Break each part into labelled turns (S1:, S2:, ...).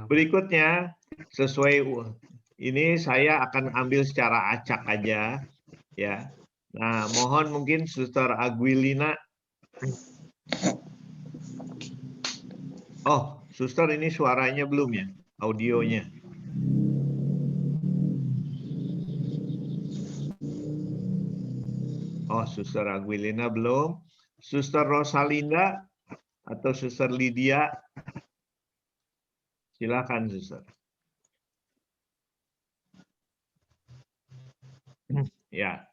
S1: Berikutnya, sesuai ini saya akan ambil secara acak aja, ya. Nah, mohon mungkin Suster Aguilina. Oh, Suster ini suaranya belum ya, audionya. Oh, Suster Aguilina belum. Suster Rosalinda atau Suster Lydia, silakan Suster. Ya.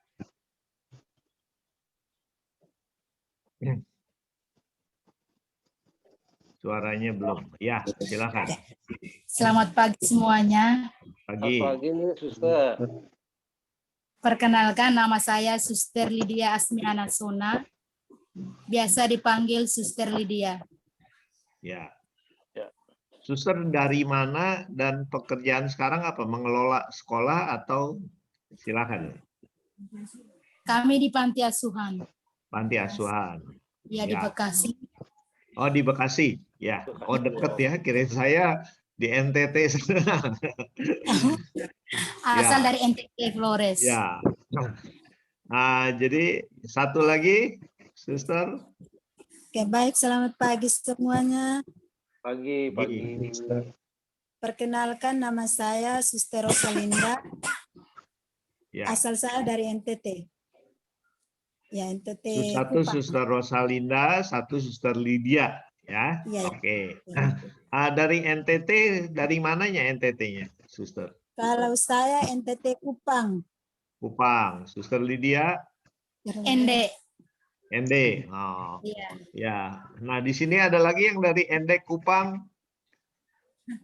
S1: Suaranya belum. Ya, silakan.
S2: Selamat pagi semuanya.
S1: Pagi.
S3: Selamat pagi, Suster.
S2: Perkenalkan, nama saya Suster Lydia Asmiana Sona. Biasa dipanggil Suster Lydia.
S1: Ya.
S3: Ya.
S1: Suster dari mana dan pekerjaan sekarang apa? Mengelola sekolah atau silakan.
S2: Kami di Panti Asuhan.
S1: Panti asuhan.
S2: Ya, di Bekasi.
S1: Oh, di Bekasi. Ya. Oh, deket ya. Kirain saya di NTT sana.
S2: Asal
S1: Ya.
S2: dari NTT Flores.
S1: Ya. Nah, jadi satu lagi, Suster.
S4: Oke, baik. Selamat pagi semuanya.
S3: Pagi.
S4: Perkenalkan, nama saya Suster Rosalinda.
S1: Ya.
S4: Asal saya dari NTT. Ya, NTT.
S1: Satu
S4: Kupang.
S1: Suster Rosalinda, satu Suster Lydia. Ya,
S4: Iya, ya.
S1: oke.
S4: Ya.
S1: Dari NTT, dari mananya NTT-nya, Suster?
S4: Kalau saya NTT Kupang.
S1: Kupang. Suster Lydia?
S2: ND.
S1: ND. Oh,
S2: Iya.
S1: ya. Nah, di sini ada lagi yang dari ND Kupang.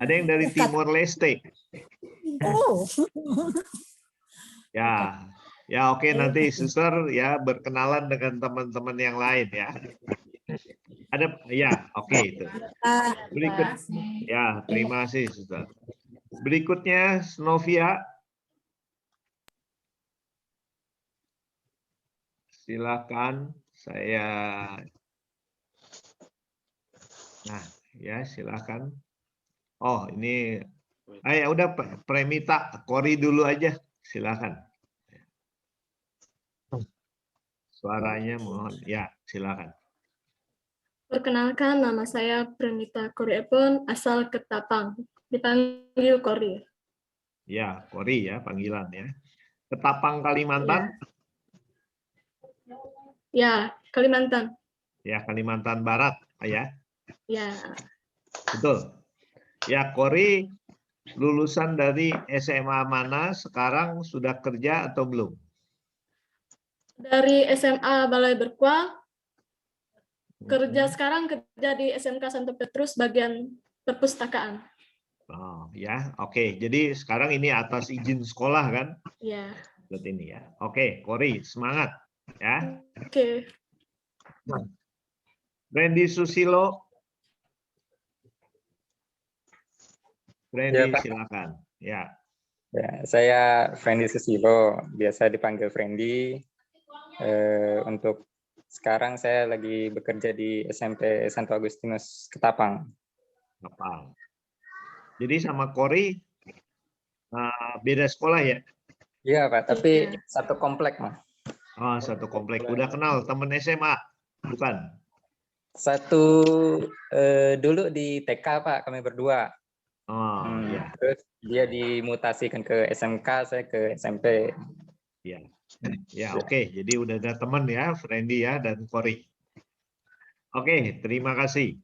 S1: Ada yang dari Timor Leste.
S4: Oh.
S1: Ya, ya oke, nanti Suster ya berkenalan dengan teman-teman yang lain ya. Ada ya, oke itu. Berikut ya, terima kasih Suster. Berikutnya Novia. Silakan saya. Nah, ya silakan. Oh, ini ya udah Premita, Kori dulu aja. Silakan. Suaranya mohon. Ya, silakan.
S5: Perkenalkan, nama saya Pranita Koriepon, asal Ketapang. Dipanggil Kori.
S1: Ya, Kori ya panggilan ya. Ketapang Kalimantan.
S5: Ya, Kalimantan.
S1: Ya, Kalimantan Barat ya.
S5: Ya,
S1: Betul. Ya, Kori lulusan dari SMA mana? Sekarang sudah kerja atau belum?
S5: dari SMA Balai Berkuah, sekarang kerja di SMK Santo Petrus bagian perpustakaan.
S1: Oh, ya, oke. Jadi sekarang ini atas izin sekolah kan?
S5: Ya,
S1: Seperti ini ya. Oke, Kori, semangat ya.
S5: oke.
S1: Randy Susilo. Randy,
S6: Ya, Pak.
S1: silakan. Ya.
S6: Ya, saya Fendi Susilo, biasa dipanggil Fendi. Untuk sekarang saya lagi bekerja di SMP Santo Agustinus Ketapang.
S1: Ketapang. Jadi sama Kori beda sekolah ya?
S6: Iya, Pak, tapi satu komplek, Mas.
S1: Oh, satu komplek. Udah kenal temen SMA? Bukan?
S6: Satu dulu di TK, Pak, kami berdua.
S1: Oh, iya.
S6: Terus dia dimutasikan ke SMK, saya ke SMP.
S1: Ya, ya oke. Jadi udah ada teman ya, Friendly ya dan Kori. Oke, terima kasih.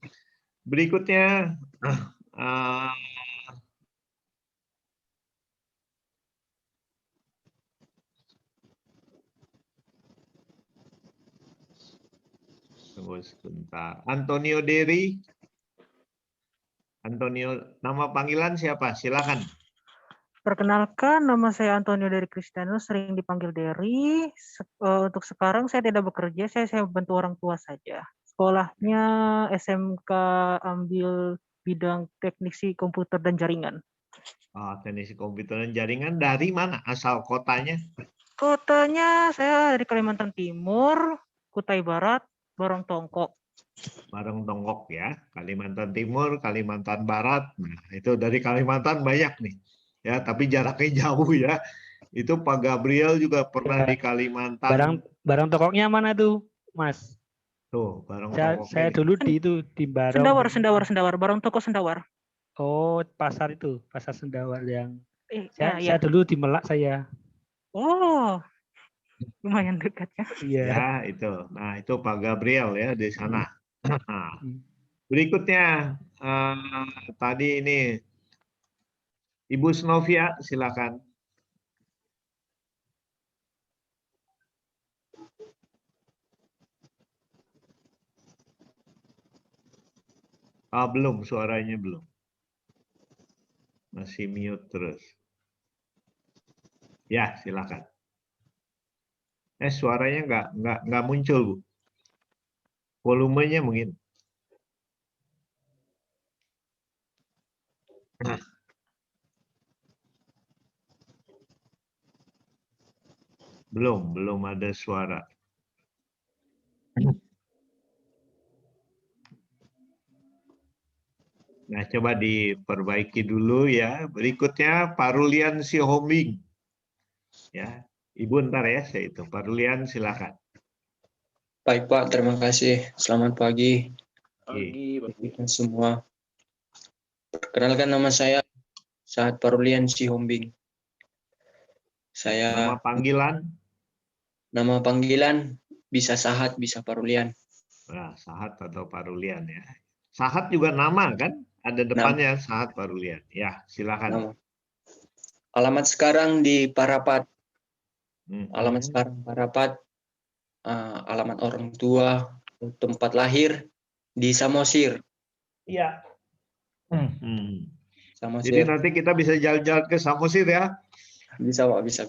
S1: Berikutnya, tunggu sebentar. Antonio Deri. Antonio, nama panggilan siapa? Silakan.
S7: Perkenalkan, nama saya Antonio dari Kristianus, sering dipanggil Dery. Untuk sekarang saya tidak bekerja, saya bantu orang tua saja. Sekolahnya SMK ambil bidang teknisi komputer dan jaringan.
S1: Teknisi komputer dan jaringan dari mana? Asal kotanya?
S7: Kotanya saya dari Kalimantan Timur, Kutai Barat, Barong Tongko.
S1: Bareng Tonggok ya, Kalimantan Timur, Kalimantan Barat. Nah, itu dari Kalimantan banyak nih. Ya, tapi jaraknya jauh ya. Itu Pak Gabriel juga pernah di Kalimantan.
S8: Barang tokoknya mana tuh, Mas?
S1: Tuh, bareng
S8: Saya
S1: Tonggoknya.
S8: dulu di itu di Barong.
S7: Sendawar, bareng toko Sendawar.
S8: Oh, pasar itu, pasar Sendawar yang
S7: Iya.
S8: saya dulu di Melak saya.
S7: Oh, lumayan dekat ya.
S8: Iya.
S1: Ya, itu. Nah, itu Pak Gabriel ya di sana. Nah, berikutnya tadi ini Ibu Snovia, silakan. Belum, suaranya belum. Masih mute terus. Ya, silakan. Suaranya nggak muncul, Bu. Volumenya mungkin. Belum ada suara. Nah, coba diperbaiki dulu ya. Berikutnya Parulian Sihombing. Ya, Ibu ntar ya, saya itu. Parulian silakan.
S9: Baik Pak, terima kasih. Selamat pagi
S3: Pagi,
S9: kita semua. Perkenalkan nama saya Sahat Parulian Sihombing.
S1: Nama
S9: Saya
S1: panggilan?
S9: bisa Sahat, bisa Parulian.
S1: Nah, Sahat atau Parulian ya. Sahat juga nama kan? Ada depannya Sahat Parulian. Ya, silakan.
S9: Nama. Alamat sekarang di Parapat. Alamat
S1: Mhm.
S9: sekarang Parapat. Alamat orang tua, tempat lahir di Samosir.
S1: Iya. Jadi
S9: Samosir.
S1: nanti kita bisa jalan-jalan ke Samosir ya.
S9: Bisa Pak, bisa.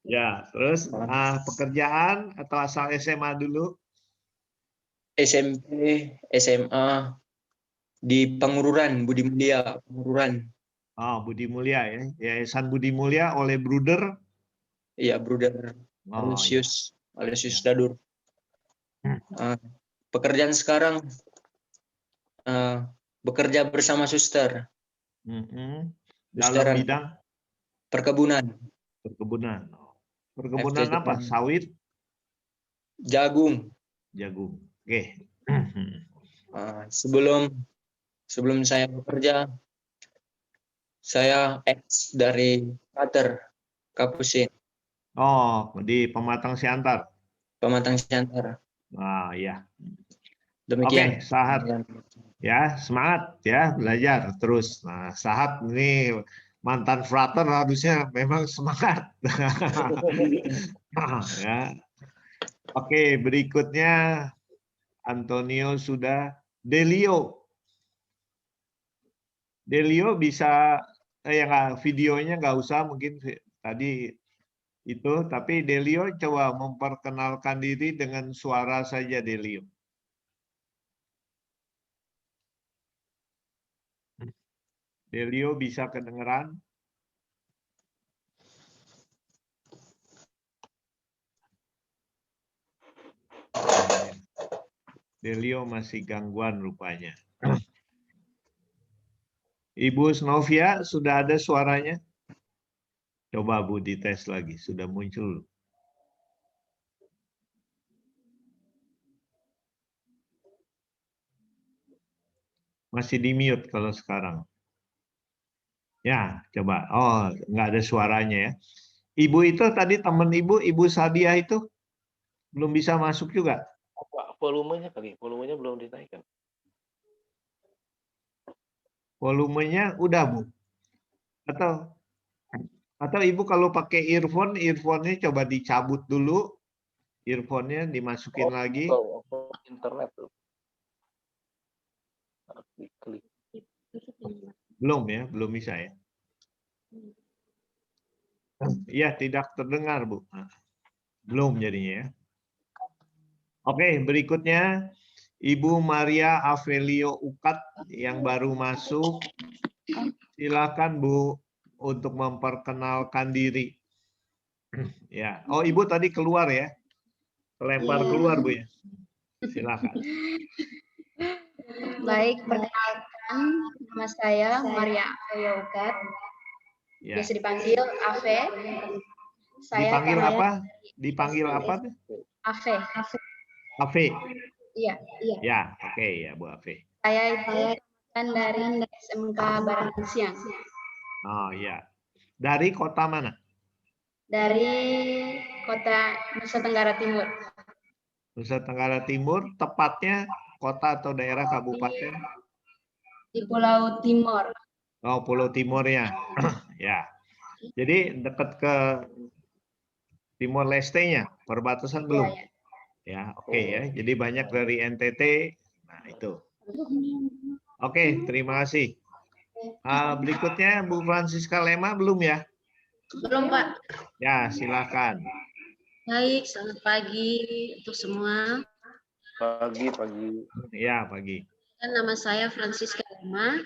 S1: Ya, terus pekerjaan atau asal SMA dulu?
S9: SMP, SMA di Pangururan, Budi Mulia, Pangururan.
S1: Budi Mulia ya. Yayasan Budi Mulia oleh Bruder.
S9: Iya, Bruder Aloysius Dadur. Pekerjaan sekarang bekerja bersama suster.
S1: Dalam bidang
S9: perkebunan.
S1: Perkebunan apa? Sawit?
S9: Jagung.
S1: Oke.
S9: Sebelum saya bekerja, saya ex dari Kater, Kapusin.
S1: Di Pematang Siantar. Ya.
S9: Demikian.
S1: Oke, Sahat. Ya, semangat ya belajar terus. Nah, Sahat ini mantan frater harusnya memang semangat. Ya. Oke, berikutnya Antonio sudah. Delio bisa videonya nggak usah mungkin tadi itu, tapi Delio coba memperkenalkan diri dengan suara saja, Delio. Delio bisa kedengeran? Delio masih gangguan rupanya. Ibu Snovia, sudah ada suaranya? Coba Bu dites lagi, sudah muncul. Masih di mute kalau sekarang. Ya, coba. Nggak ada suaranya ya. Ibu itu tadi teman Ibu Sadia itu belum bisa masuk juga.
S3: Volumenya belum dinaikkan.
S1: Volumenya udah, Bu. Atau Ibu kalau pakai earphone-nya coba dicabut dulu. Earphone-nya dimasukin lagi.
S3: Internet tuh. Harus diklik.
S1: Belum ya, belum bisa ya. Iya, tidak terdengar, Bu. Belum jadinya ya. Oke, berikutnya Ibu Maria Avelio Ukat yang baru masuk. Silakan Bu untuk memperkenalkan diri. Ya. Ibu tadi keluar ya. Kelempar keluar Bu ya. Silakan.
S10: Baik, perkenalkan nama saya Maria Yogat.
S1: Ya.
S10: Biasa dipanggil Ave. Saya
S1: Dipanggil
S10: teman-
S1: apa? Dipanggil apa?
S10: Ave.
S1: Ave.
S10: Iya.
S1: Ya, oke ya Bu Ave.
S10: Saya itu kan dari SMK Barat Siang.
S1: Oh ya. Dari kota mana?
S10: Dari kota Nusa Tenggara Timur.
S1: Nusa Tenggara Timur, tepatnya kota atau daerah kabupaten?
S10: Di Pulau Timor.
S1: Oh, Pulau Timurnya. Ya. Jadi dekat ke Timor Leste-nya, perbatasan belum? Ya, oke ya. Jadi banyak dari NTT. Nah, itu. Oke, terima kasih. Berikutnya Bu Francisca Lema belum ya?
S11: Belum, Pak.
S1: Ya, silakan.
S11: Baik, selamat pagi untuk semua.
S3: Pagi.
S1: Ya, pagi.
S11: Dan nama saya Francisca Lema,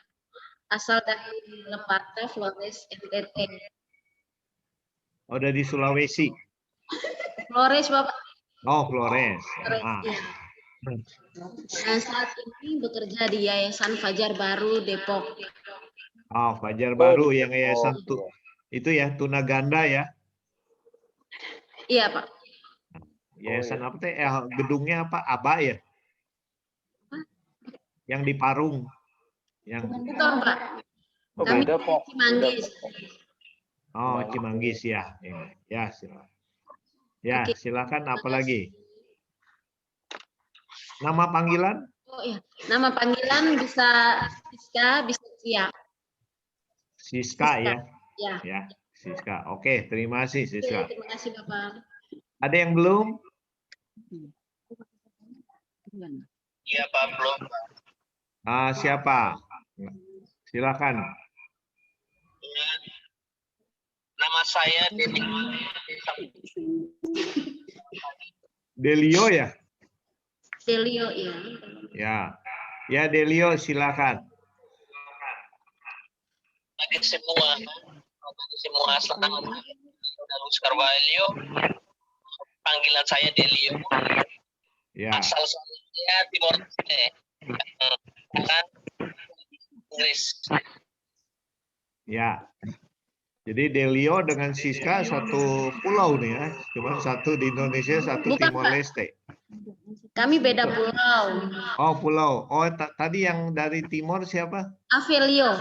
S11: asal dari Leparte, Flores, NTT.
S1: Oh, dari Sulawesi.
S11: Flores, Bapak.
S1: Oh, Flores.
S11: Flores,
S1: Ah.
S11: iya. Dan saat ini bekerja di Yayasan Fajar Baru, Depok.
S1: Oh, Fajar Baru yang yayasan itu ya, Tuna Ganda ya.
S11: Iya, Pak.
S1: Yayasan apa teh? Gedungnya apa? Aba ya? Yang di Parung. Yang
S11: Bukan, Pak.
S3: Oh,
S11: Kami
S3: beda, Pok.
S11: Cimanggis.
S1: Oh, Cimanggis ya. Ya, silakan. Ya,
S11: Oke.
S1: silakan apalagi? Nama panggilan?
S11: Oh iya, nama panggilan bisa Siska, bisa Sia.
S1: Siska ya.
S11: Ya.
S1: Ya, Siska. Oke, terima kasih
S11: Oke,
S1: Siska.
S11: terima kasih, Bapak.
S1: Ada yang belum?
S12: Iya Pak, belum.
S1: Siapa? Silakan.
S12: Nama saya
S1: Delio ya?
S11: Delio, ya.
S1: Ya. Ya, Delio silakan.
S12: bagi semua selamat Luz Carvalho. Panggilan saya Delio.
S1: Ya.
S12: Asal saya Timor Leste. Kan Inggris.
S1: Ya. Jadi Delio dengan Siska satu pulau nih ya. Cuma satu di Indonesia, satu
S11: Bukan,
S1: Timor
S11: Pak.
S1: Leste.
S11: Kami beda pulau.
S1: Oh, pulau. Oh, tadi yang dari timur siapa?
S11: Avelio.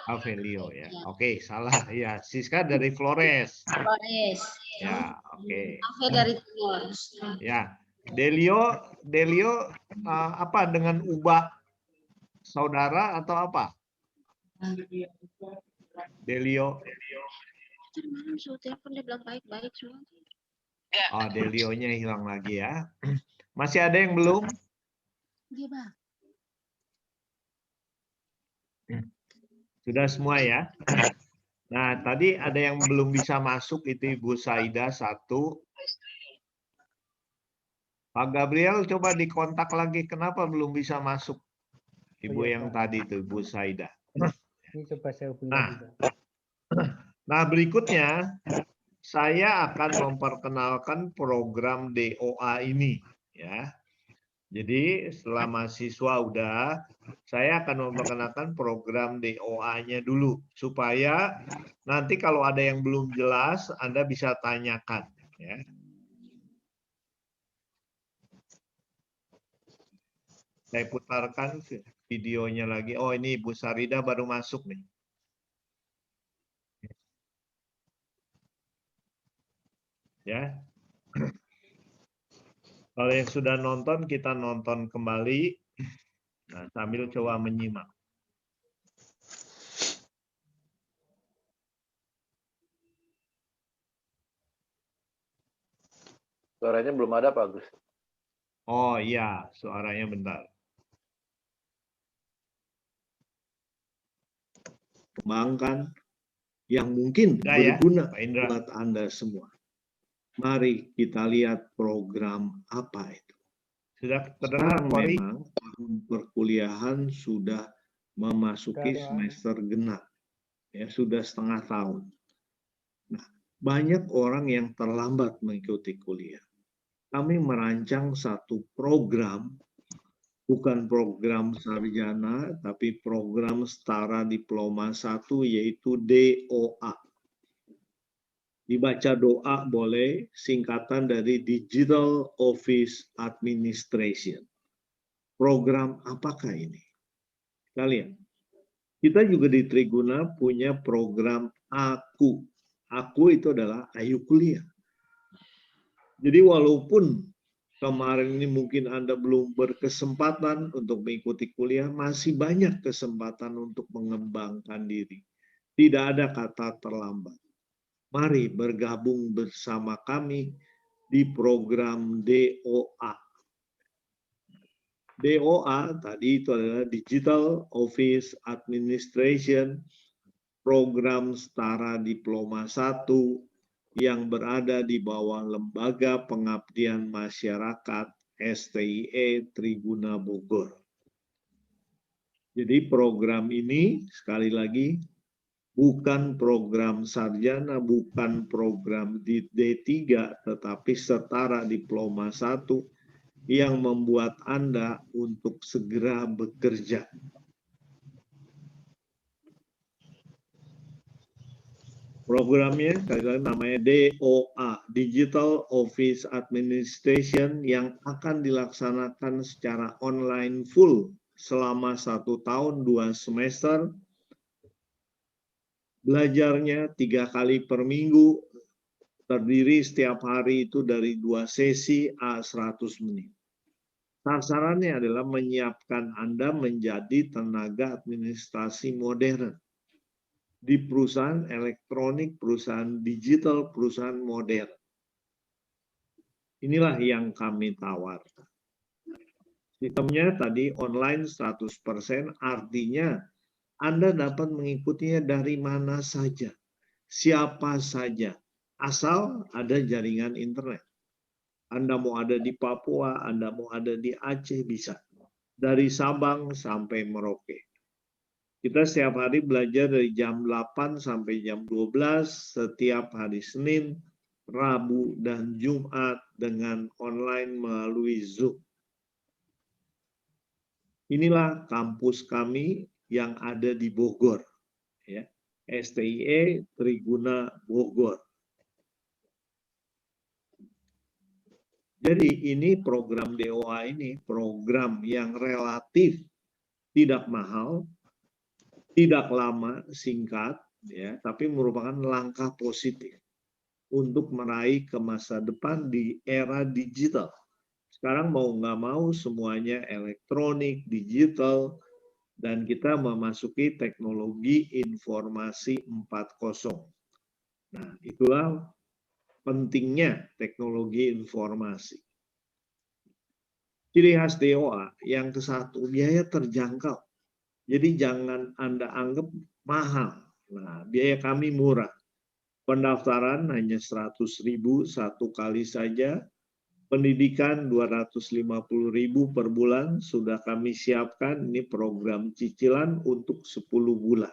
S1: Avelio ya. Oke, salah. Ya, Siska dari Flores.
S11: Flores.
S1: Ya, oke.
S11: Ave dari Timor.
S1: Ya. Delio apa dengan Ubah saudara atau apa? Delio.
S11: Suruh telepon dia bilang baik-baik semua.
S1: Oh, Delionya hilang lagi ya. Masih ada yang belum?
S11: Iya, Bang.
S1: Sudah semua ya. Nah, tadi ada yang belum bisa masuk itu Ibu Saida 1. Pak Gabriel coba dikontak lagi. Kenapa belum bisa masuk? Ibu yang tadi itu, Ibu Saida.
S8: Ini coba saya hubungi
S1: Nah,
S8: juga.
S1: nah, berikutnya saya akan memperkenalkan program DOA ini ya. Jadi setelah mahasiswa udah, saya akan memperkenalkan program DOA-nya dulu supaya nanti kalau ada yang belum jelas Anda bisa tanyakan ya. Saya putarkan videonya lagi. Oh, ini Bu Sarida baru masuk nih. Ya. Kalau yang sudah nonton, kita nonton kembali. Nah, sambil coba menyimak.
S3: Suaranya belum ada, Pak Agus.
S1: Oh iya, suaranya bentar.
S13: Kembangkan yang mungkin
S1: Ya,
S13: berguna
S1: Pak Indra.
S13: buat Anda semua. Mari kita lihat program apa itu.
S1: Sudah terdengar,
S13: Sekarang
S1: Pori?
S13: memang tahun perkuliahan sudah memasuki semester genap. Ya, sudah setengah tahun. Nah, banyak orang yang terlambat mengikuti kuliah. kami merancang satu program, bukan program sarjana, tapi program setara diploma 1, yaitu DOA. Dibaca doa boleh, singkatan dari Digital Office Administration. Program apakah ini? Kalian, kita juga di Triguna punya program AKU. AKU itu adalah Ayu Kuliah. Jadi walaupun kemarin ini mungkin Anda belum berkesempatan untuk mengikuti kuliah, masih banyak kesempatan untuk mengembangkan diri. Tidak ada kata terlambat. Mari bergabung bersama kami di program DOA. DOA tadi itu adalah Digital Office Administration, program setara diploma 1 yang berada di bawah Lembaga Pengabdian Masyarakat STIE Triguna Bogor. Jadi program ini sekali lagi bukan program sarjana, bukan program di D3, tetapi setara diploma 1 yang membuat Anda untuk segera bekerja. Programnya namanya DOA, Digital Office Administration, yang akan dilaksanakan secara online full selama 1 tahun 2 semester. Belajarnya 3 kali per minggu, terdiri setiap hari itu dari 2 sesi A100 menit. Sasarannya adalah menyiapkan Anda menjadi tenaga administrasi modern di perusahaan elektronik, perusahaan digital, perusahaan modern. Inilah yang kami tawarkan. Sistemnya tadi online 100%, artinya Anda dapat mengikutinya dari mana saja, siapa saja, asal ada jaringan internet. Anda mau ada di Papua, Anda mau ada di Aceh, bisa. Dari Sabang sampai Merauke. Kita setiap hari belajar dari jam 8 sampai jam 12, setiap hari Senin, Rabu, dan Jumat dengan online melalui Zoom. Inilah kampus kami yang ada di Bogor, ya, STIE Triguna Bogor. Jadi ini program DOA ini program yang relatif tidak mahal, tidak lama, singkat, ya, tapi merupakan langkah positif untuk meraih ke masa depan di era digital. Sekarang mau nggak mau semuanya elektronik, digital, dan kita memasuki teknologi informasi 4.0. Nah, itulah pentingnya teknologi informasi. Ciri khas DOA yang ke-1, biaya terjangkau. Jadi jangan Anda anggap mahal. Nah, biaya kami murah. Pendaftaran hanya 100.000 satu kali saja. Pendidikan 250.000 per bulan sudah kami siapkan. Ini program cicilan untuk 10 bulan.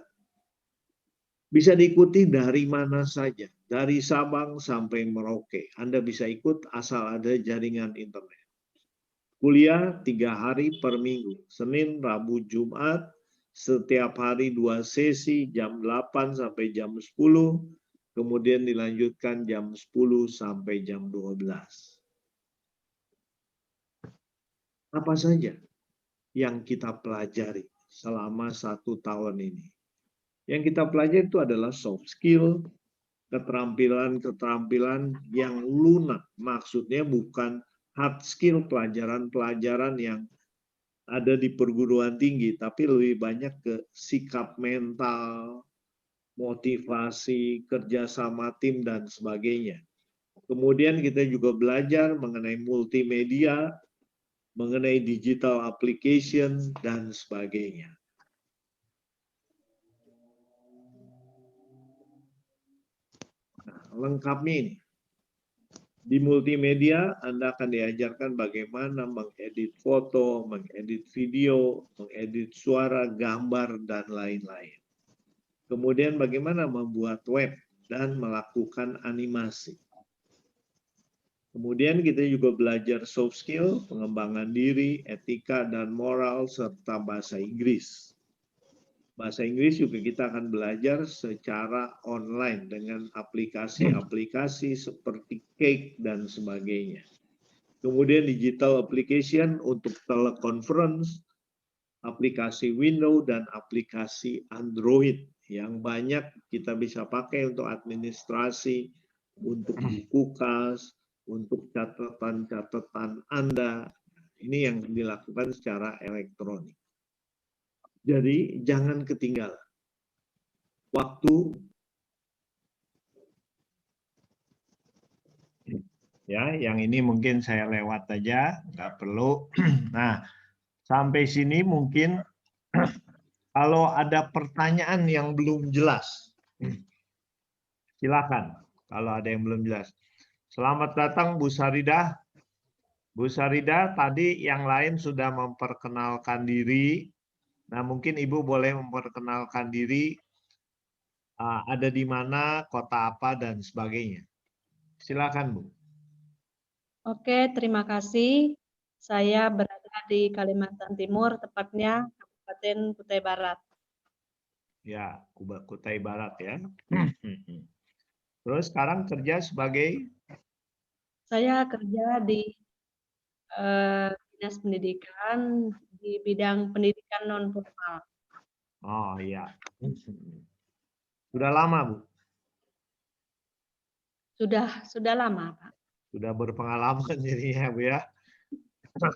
S13: Bisa diikuti dari mana saja. Dari Sabang sampai Merauke. Anda bisa ikut asal ada jaringan internet. Kuliah 3 hari per minggu. Senin, Rabu, Jumat. Setiap hari 2 sesi jam 8 sampai jam 10. Kemudian dilanjutkan jam 10 sampai jam 12. Apa saja yang kita pelajari selama 1 tahun ini? Yang kita pelajari itu adalah soft skill, keterampilan-keterampilan yang lunak. Maksudnya bukan hard skill, pelajaran-pelajaran yang ada di perguruan tinggi, tapi lebih banyak ke sikap mental, motivasi, kerjasama tim, dan sebagainya. Kemudian kita juga belajar mengenai multimedia, mengenai digital application, dan sebagainya. Nah, lengkapnya ini. Di multimedia, Anda akan diajarkan bagaimana mengedit foto, mengedit video, mengedit suara, gambar, dan lain-lain. Kemudian bagaimana membuat web dan melakukan animasi. Kemudian kita juga belajar soft skill, pengembangan diri, etika dan moral, serta bahasa Inggris. Bahasa Inggris juga kita akan belajar secara online dengan aplikasi-aplikasi seperti Cake dan sebagainya. Kemudian digital application untuk teleconference, aplikasi Windows dan aplikasi Android yang banyak kita bisa pakai untuk administrasi, untuk buku kas, untuk catatan-catatan Anda. Ini yang dilakukan secara elektronik. Jadi jangan ketinggalan. Waktu ya, yang ini mungkin saya lewat aja, nggak perlu. Nah, sampai sini mungkin kalau ada pertanyaan yang belum jelas, silakan. Kalau ada yang belum jelas. Selamat datang Bu Saridah. Bu Saridah, tadi yang lain sudah memperkenalkan diri. Nah, mungkin Ibu boleh memperkenalkan diri, ada di mana, kota apa, dan sebagainya. Silakan, Bu.
S14: Oke, terima kasih. Saya berada di Kalimantan Timur, tepatnya Kabupaten Kutai Barat.
S13: Ya, Kutai Barat ya. Terus sekarang kerja sebagai?
S14: Saya kerja di Dinas Pendidikan di bidang pendidikan non formal.
S13: Oh iya. Sudah lama, Bu?
S14: Sudah lama, Pak.
S13: Sudah berpengalaman jadinya, Bu ya?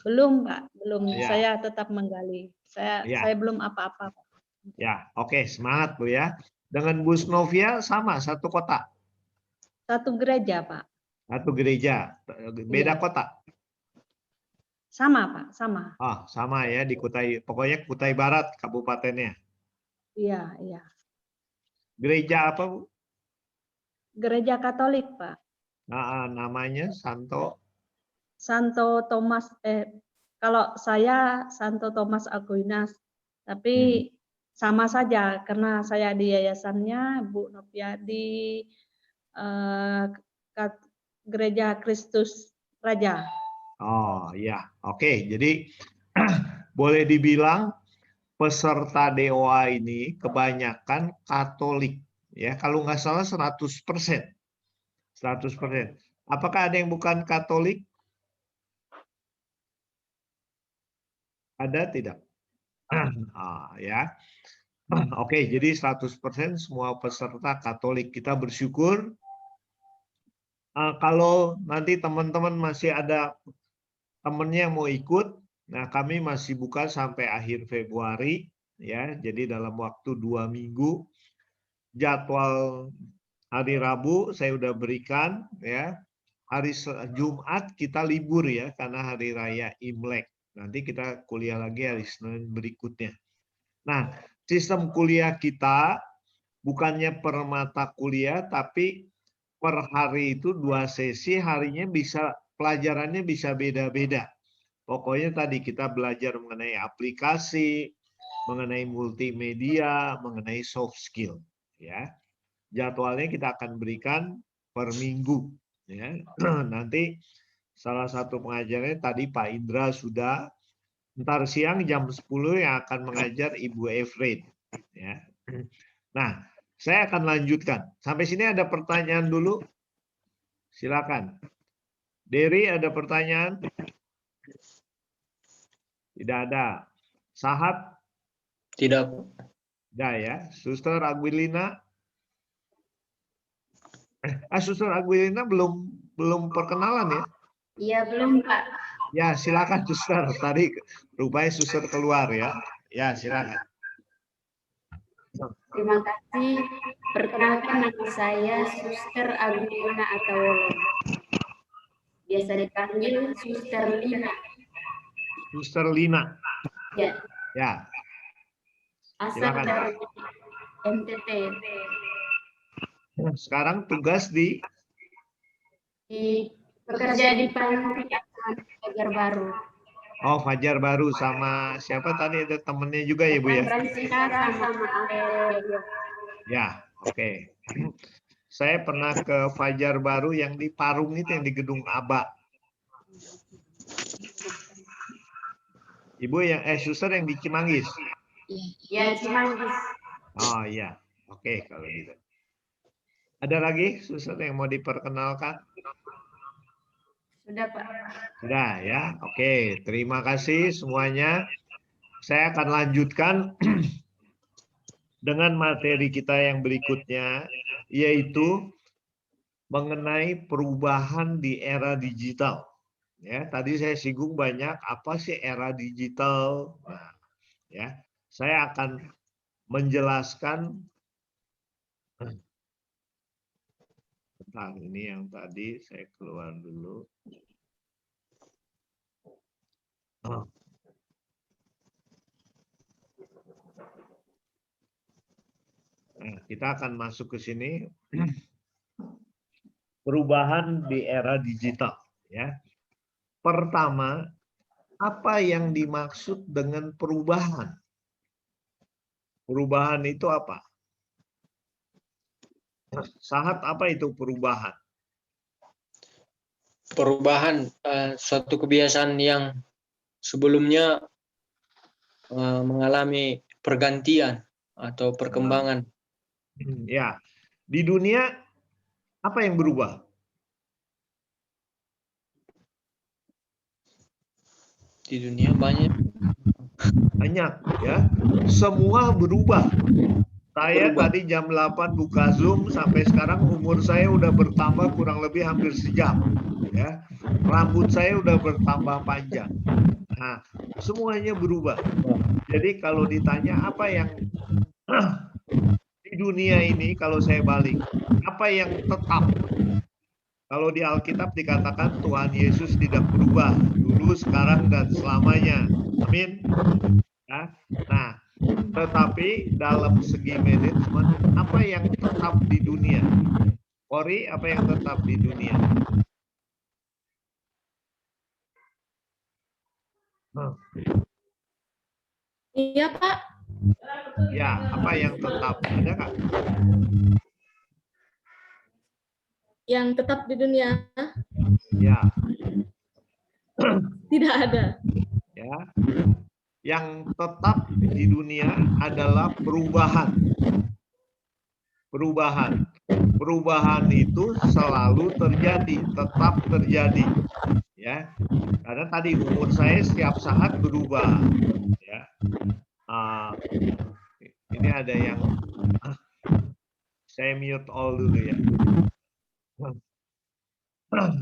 S14: Belum, Pak. Belum.
S13: Ya.
S14: Saya tetap menggali. Saya belum apa-apa, Pak.
S13: Ya, oke, semangat, Bu ya. Dengan Bu Novia sama, satu kota?
S14: Satu gereja, Pak.
S13: Satu gereja, beda
S14: Iya.
S13: kota?
S14: Sama, Pak. Sama.
S13: Oh, sama ya, di Kutai, pokoknya Kutai Barat kabupatennya.
S14: Iya, iya.
S13: Gereja apa, Bu?
S14: Gereja Katolik, Pak.
S13: Nah, namanya Santo
S14: Thomas, kalau saya Santo Thomas Aquinas, tapi sama saja karena saya di yayasannya, Bu Novia di Gereja Kristus Raja.
S13: Oh ya, oke. Jadi boleh dibilang peserta DOA ini kebanyakan Katolik, ya. Kalau nggak salah 100%. 100%. Apakah ada yang bukan Katolik? Ada tidak? Ya. Oke, jadi 100% semua peserta Katolik. Kita bersyukur. Kalau nanti teman-teman masih ada temennya yang mau ikut, nah kami masih buka sampai akhir Februari, ya. Jadi dalam waktu 2 minggu. Jadwal hari Rabu saya udah berikan, ya. Hari Jumat kita libur ya karena hari raya Imlek. Nanti kita kuliah lagi hari Senin berikutnya. Nah, sistem kuliah kita bukannya per mata kuliah, tapi per hari itu 2 sesi, harinya bisa pelajarannya bisa beda-beda. Pokoknya tadi kita belajar mengenai aplikasi, mengenai multimedia, mengenai soft skill, ya. Jadwalnya kita akan berikan per minggu, ya. Nanti salah satu pengajarnya tadi Pak Indra sudah, ntar siang jam 10 yang akan mengajar Ibu Efrain, ya. Nah, saya akan lanjutkan. Sampai sini ada pertanyaan dulu? Silakan. Dery, ada pertanyaan? Tidak ada. Sahat?
S9: Tidak.
S13: Tidak ya. Suster Aguilina? Suster Aguilina belum perkenalan ya?
S10: Iya, belum, Pak.
S13: Ya, silakan Suster. Tadi rupanya Suster keluar ya. Ya, silakan.
S10: Terima kasih. Perkenalkan, nama saya Suster Aguilina Atawolo. Biasa dipanggil Suster Lina.
S13: Suster Lina.
S10: Ya.
S13: Ya.
S10: Asal
S13: Silakan.
S10: dari NTT.
S13: Sekarang tugas di
S10: Bekerja di Panti Asuhan Fajar Baru.
S13: Oh, Fajar Baru sama siapa tadi, ada temennya juga ya Bu ya?
S10: Francisca sama Aurelio.
S13: Ya, oke.
S1: Saya pernah ke Fajar Baru yang di Parung itu, yang di Gedung Aba. Ibu yang suster yang di Cimanggis.
S10: Ya, Cimanggis.
S1: Oh iya, oke kalau gitu. Ada lagi suster yang mau diperkenalkan?
S10: Sudah, Pak.
S1: Sudah ya, oke. Terima kasih semuanya. Saya akan lanjutkan dengan materi kita yang berikutnya, yaitu mengenai perubahan di era digital. Ya, tadi saya singgung banyak apa sih era digital. Nah, ya, saya akan menjelaskan. Bentar, ini yang tadi saya keluar dulu. Oh. Nah, kita akan masuk ke sini. Perubahan di era digital. Ya. Pertama, apa yang dimaksud dengan perubahan? Perubahan itu apa? Sahat, apa itu perubahan?
S9: Perubahan suatu kebiasaan yang sebelumnya mengalami pergantian atau perkembangan.
S1: Ya, di dunia apa yang berubah?
S9: Di dunia banyak
S1: ya. Semua berubah. Saya tadi jam 8 buka Zoom, sampai sekarang umur saya udah bertambah kurang lebih hampir sejam. Ya. Rambut saya udah bertambah panjang. Nah, semuanya berubah. Jadi kalau ditanya apa yang di dunia ini, kalau saya balik, apa yang tetap? Kalau di Alkitab dikatakan Tuhan Yesus tidak berubah, dulu, sekarang, dan selamanya. Amin. Ya. Nah, tetapi dalam segi manajemen, apa yang tetap di dunia? Ori, apa yang tetap di dunia?
S5: Iya, Pak.
S1: Ya, apa yang tetap? Ada nggak?
S5: Yang tetap di dunia?
S1: Ya.
S5: Tidak ada.
S1: Ya. Yang tetap di dunia adalah perubahan. Perubahan. Perubahan itu selalu terjadi, tetap terjadi. Ya. Karena tadi umur saya setiap saat berubah. Ya. Ini ada yang saya mute all dulu ya.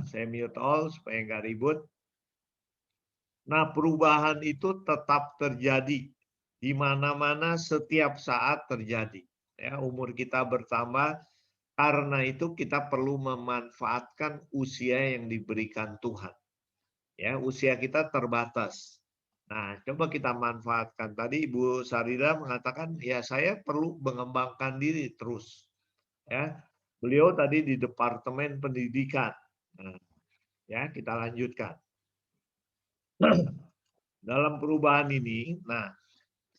S1: Saya mute all supaya nggak ribut. Nah, perubahan itu tetap terjadi di mana-mana, setiap saat terjadi. Ya, umur kita bertambah, karena itu kita perlu memanfaatkan usia yang diberikan Tuhan. Ya, usia kita terbatas. Nah, coba kita manfaatkan. Tadi Ibu Sarida mengatakan, ya saya perlu mengembangkan diri terus. Ya, beliau tadi di Departemen Pendidikan. Nah, ya, kita lanjutkan. Dalam perubahan ini, nah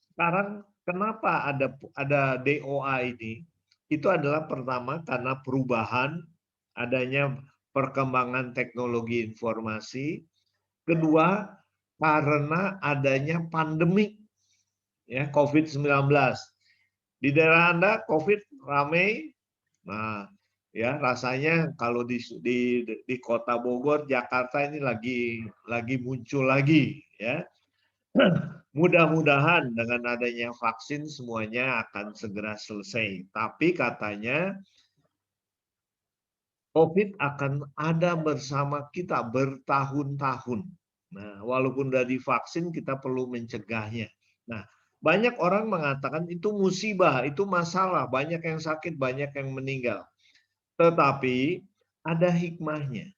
S1: sekarang kenapa ada DOA ini? Itu adalah pertama karena perubahan, adanya perkembangan teknologi informasi. Kedua, karena adanya pandemi ya COVID-19. Di daerah Anda COVID ramai. Nah, ya rasanya kalau di Kota Bogor, Jakarta ini lagi muncul lagi ya. Mudah-mudahan dengan adanya vaksin semuanya akan segera selesai. Tapi katanya COVID akan ada bersama kita bertahun-tahun. Nah, walaupun sudah divaksin, kita perlu mencegahnya. Nah, banyak orang mengatakan itu musibah, itu masalah, banyak yang sakit, banyak yang meninggal. Tetapi ada hikmahnya,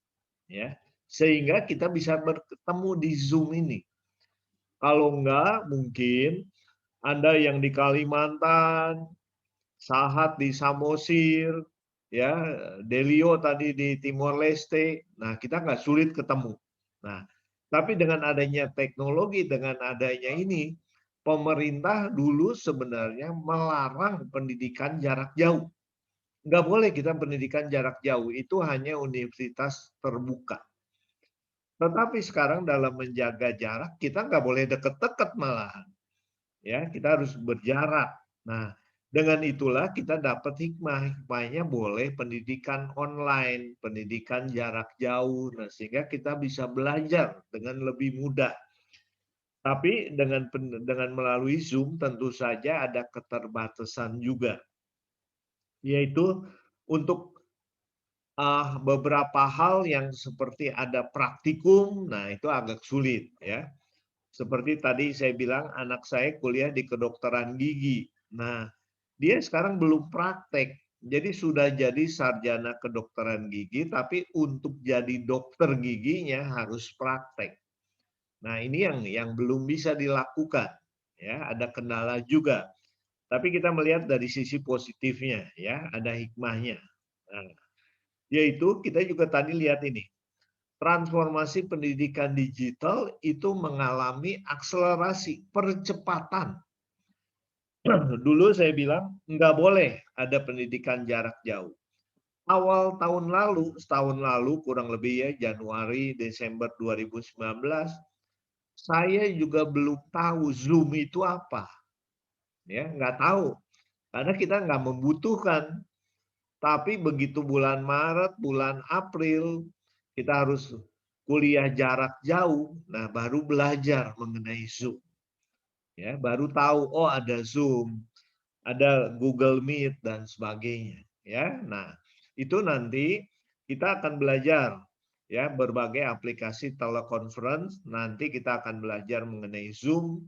S1: ya, sehingga kita bisa bertemu di Zoom ini. Kalau enggak, mungkin Anda yang di Kalimantan, Sahat di Samosir, ya, Delio tadi di Timor Leste. Nah, kita nggak sulit ketemu. Nah, tapi dengan adanya teknologi, dengan adanya ini, pemerintah dulu sebenarnya melarang pendidikan jarak jauh.
S13: nggak boleh kita pendidikan jarak jauh, itu hanya universitas terbuka. Tetapi sekarang dalam menjaga jarak, kita nggak boleh deket-deket malahan. Ya, kita harus berjarak. Nah, dengan itulah kita dapat hikmah. Hikmahnya boleh pendidikan online, pendidikan jarak jauh. Nah, sehingga kita bisa belajar dengan lebih mudah. Tapi dengan melalui Zoom tentu saja ada keterbatasan juga. Yaitu untuk beberapa hal yang seperti ada praktikum, nah itu agak sulit ya. Seperti tadi saya bilang anak saya kuliah di kedokteran gigi. Nah, dia sekarang belum praktek. Jadi sudah jadi sarjana kedokteran gigi, tapi untuk jadi dokter giginya harus praktek. Nah, ini yang belum bisa dilakukan. Ya, ada kendala juga. Tapi kita melihat dari sisi positifnya, ya, ada hikmahnya. Nah, yaitu kita juga tadi lihat ini. Transformasi pendidikan digital itu mengalami akselerasi, percepatan. Dulu saya bilang nggak boleh ada pendidikan jarak jauh. Awal tahun lalu, setahun lalu kurang lebih ya, Januari, Desember 2019, saya juga belum tahu Zoom itu apa. Ya, nggak tahu. Karena kita nggak membutuhkan. Tapi begitu bulan Maret, bulan April, kita harus kuliah jarak jauh, nah baru belajar mengenai Zoom. Ya, baru tahu oh ada Zoom, ada Google Meet dan sebagainya, ya. Nah, itu nanti kita akan belajar ya berbagai aplikasi teleconference, nanti kita akan belajar mengenai Zoom,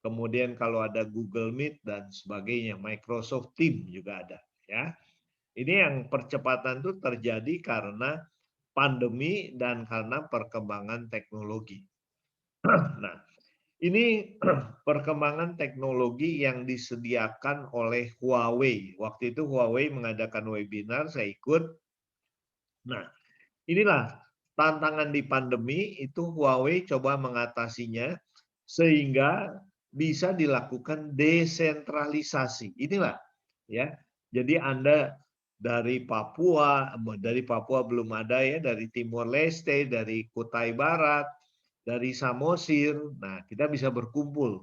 S13: kemudian kalau ada Google Meet dan sebagainya, Microsoft Teams juga ada, ya. Ini yang percepatan itu terjadi karena pandemi dan karena perkembangan teknologi. Nah, ini perkembangan teknologi yang disediakan oleh Huawei. Waktu itu Huawei mengadakan webinar, saya ikut. Nah, inilah tantangan di pandemi itu Huawei coba mengatasinya sehingga bisa dilakukan desentralisasi. Inilah ya. Jadi Anda dari Papua belum ada ya, dari Timor Leste, dari Kutai Barat, dari Samosir. Nah, kita bisa berkumpul.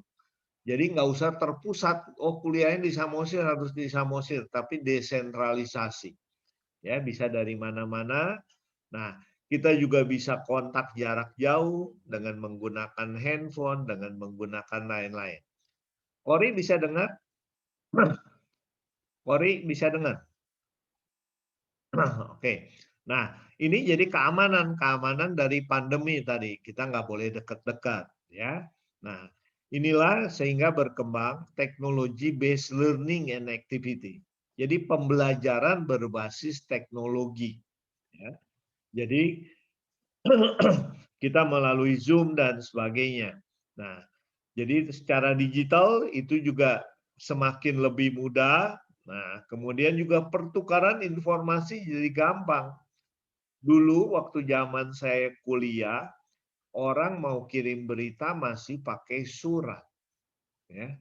S13: Jadi nggak usah terpusat, oh kuliahnya di Samosir harus di Samosir, tapi desentralisasi. Ya, bisa dari mana-mana. Nah, kita juga bisa kontak jarak jauh dengan menggunakan handphone, dengan menggunakan lain-lain. Ori bisa dengar? Ori bisa dengar? Oke. Nah, ini jadi keamanan dari pandemi tadi. Kita nggak boleh dekat-dekat, ya. Nah, inilah sehingga berkembang teknologi based learning and activity. Jadi pembelajaran berbasis teknologi. Ya. Jadi kita melalui Zoom dan sebagainya. Nah, jadi secara digital itu juga semakin lebih mudah. Nah, kemudian juga pertukaran informasi jadi gampang. Dulu waktu zaman saya kuliah, orang mau kirim berita masih pakai surat. Ya.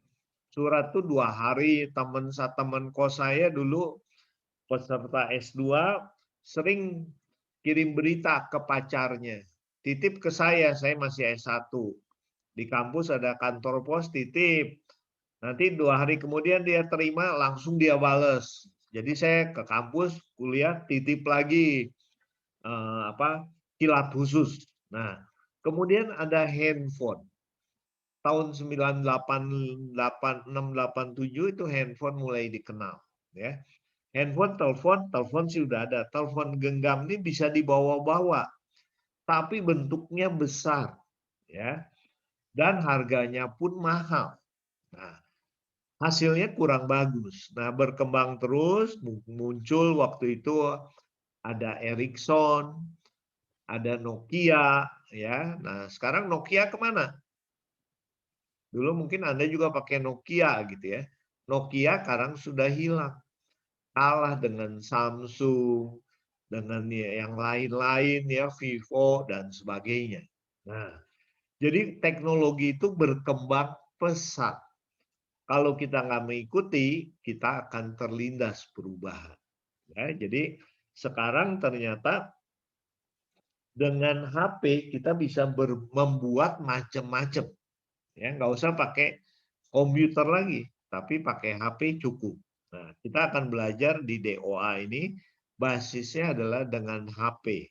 S13: Surat tuh 2 hari, teman kos saya dulu peserta S2 sering kirim berita ke pacarnya. Titip ke saya masih S1. Di kampus ada kantor pos, titip. Nanti 2 hari kemudian dia terima, langsung dia bales. Jadi saya ke kampus, kuliah, titip lagi kilat khusus. Nah, kemudian ada handphone. Tahun 98, 86, 87 itu handphone mulai dikenal. Ya. Handphone, telepon sih udah ada. Telepon genggam ini bisa dibawa-bawa, tapi bentuknya besar, ya, dan harganya pun mahal. Nah, hasilnya kurang bagus. Nah, berkembang terus, muncul waktu itu ada Ericsson, ada Nokia, ya. Nah, sekarang Nokia kemana? Dulu mungkin Anda juga pakai Nokia gitu ya. Nokia sekarang sudah hilang. Kalah dengan Samsung, dengan yang lain-lain ya, Vivo dan sebagainya. Nah, jadi teknologi itu berkembang pesat. Kalau kita nggak mengikuti, kita akan terlindas perubahan. Ya, jadi sekarang ternyata dengan HP kita bisa membuat macam-macam. Ya, nggak usah pakai komputer lagi, tapi pakai HP cukup. Nah, kita akan belajar di DOA ini basisnya adalah dengan HP.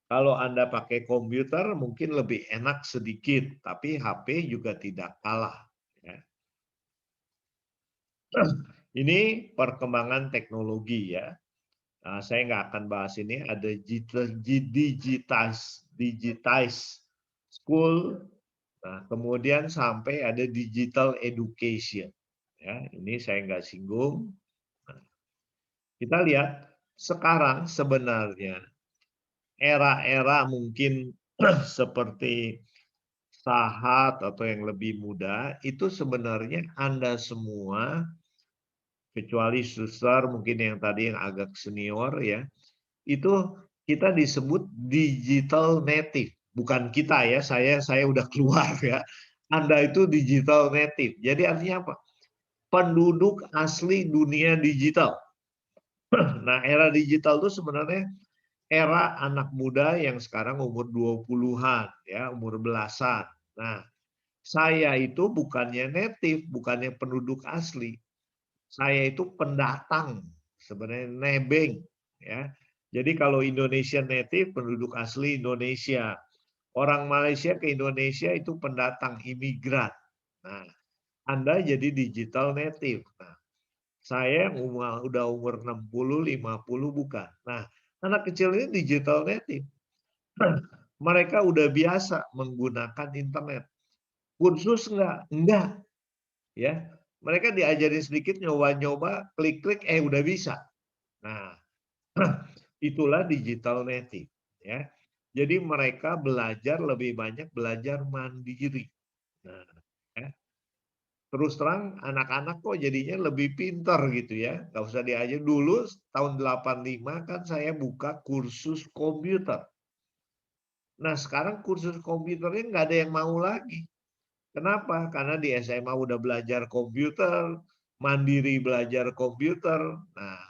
S13: Kalau Anda pakai komputer mungkin lebih enak sedikit, tapi HP juga tidak kalah. Ya. Ini perkembangan teknologi ya. Nah, saya nggak akan bahas ini. Ada digitize school. Nah, kemudian sampai ada digital education. Ya, ini saya nggak singgung. Nah, kita lihat sekarang sebenarnya era-era mungkin seperti Sahat atau yang lebih muda, itu sebenarnya Anda semua, kecuali suster mungkin yang tadi yang agak senior ya, itu kita disebut digital native. Bukan kita ya, saya udah keluar ya. Anda itu digital native. Jadi artinya apa? Penduduk asli dunia digital. Nah, era digital itu sebenarnya era anak muda yang sekarang umur 20-an, ya, umur belasan. Nah, saya itu bukannya native, bukannya penduduk asli. Saya itu pendatang, sebenarnya nebeng, ya. Jadi kalau Indonesia native, penduduk asli Indonesia. Orang Malaysia ke Indonesia itu pendatang, imigran. Nah, Anda jadi digital native. Nah, saya udah umur 60, 50 bukan. Nah, anak kecil ini digital native. Mereka udah biasa menggunakan internet. Kursus enggak? Enggak. Ya, mereka diajarin sedikit, nyoba-nyoba, klik-klik, udah bisa. Nah, itulah digital native. Ya, jadi mereka belajar lebih banyak belajar mandiri. Nah, ya. Terus terang anak-anak kok jadinya lebih pintar gitu ya. Nggak usah diajar. Dulu tahun 85 kan saya buka kursus komputer. Nah sekarang kursus komputernya nggak ada yang mau lagi. Kenapa? Karena di SMA udah belajar komputer, mandiri belajar komputer. Nah,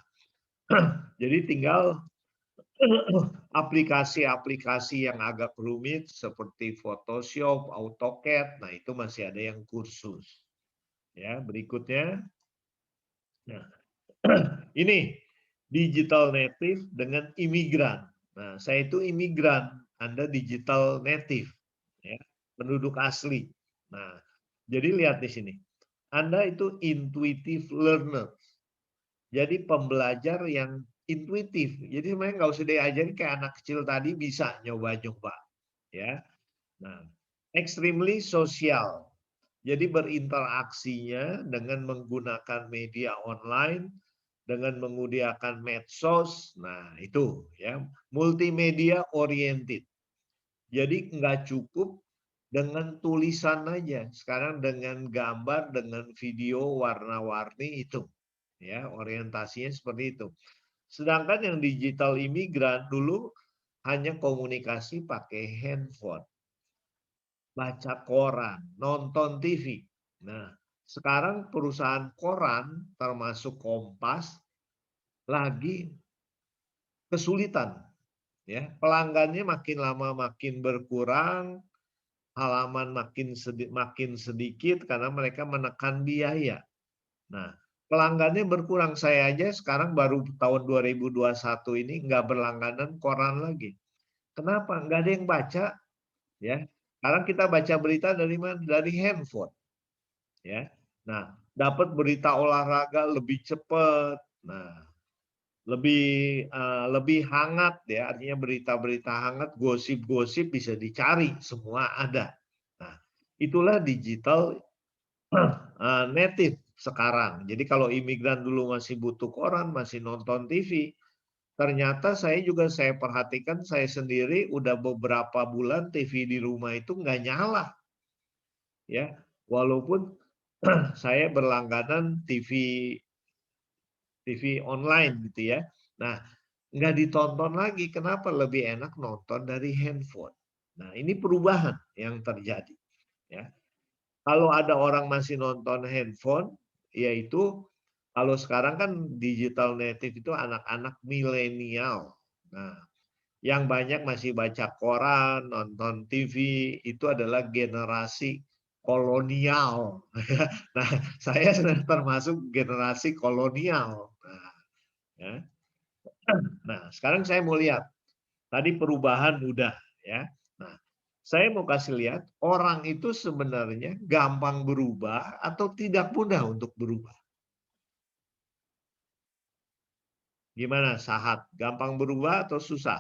S13: jadi tinggal aplikasi-aplikasi yang agak rumit seperti Photoshop, AutoCAD. Nah itu masih ada yang kursus. Ya, berikutnya. Nah, ini digital native dengan imigran. Nah, saya itu imigran, Anda digital native, ya, penduduk asli. Nah, jadi lihat di sini, Anda itu intuitive learner, jadi pembelajar yang intuitif. Jadi sebenarnya nggak usah diajarin kayak anak kecil tadi bisa nyoba-nyoba, ya. Nah, extremely social. Jadi berinteraksinya dengan menggunakan media online, dengan menggunakan medsos, nah itu ya multimedia oriented. Jadi nggak cukup dengan tulisan aja, sekarang dengan gambar, dengan video warna-warni itu, ya orientasinya seperti itu. Sedangkan yang digital imigran dulu hanya komunikasi pakai handphone, baca koran, nonton TV. Nah, sekarang perusahaan koran termasuk Kompas lagi kesulitan. Ya, pelanggannya makin lama makin berkurang, halaman makin sedikit karena mereka menekan biaya. Nah, pelanggannya berkurang. Saya aja sekarang baru tahun 2021 ini nggak berlangganan koran lagi. Kenapa? Nggak ada yang baca. Ya, sekarang kita baca berita dari mana? Dari handphone. Ya, nah dapat berita olahraga lebih cepat. Nah, lebih hangat ya, artinya berita-berita hangat, gosip-gosip bisa dicari, semua ada. Nah, itulah digital native sekarang. Jadi kalau imigran dulu masih butuh koran, masih nonton TV, ternyata saya perhatikan saya sendiri udah beberapa bulan TV di rumah itu nggak nyala. Ya, walaupun saya berlangganan TV online gitu ya. Nah, nggak ditonton lagi. Kenapa? Lebih enak nonton dari handphone. Nah, ini perubahan yang terjadi. Ya, kalau ada orang masih nonton handphone, yaitu Kalau sekarang kan digital native itu anak-anak milenial. Nah, yang banyak masih baca koran, nonton TV, itu adalah generasi kolonial. Nah, saya termasuk generasi kolonial. Nah, ya. Nah, sekarang saya mau lihat. Tadi perubahan udah, ya. Nah, saya mau kasih lihat orang itu sebenarnya gampang berubah atau tidak mudah untuk berubah. Gimana, Sahat? Gampang berubah atau susah?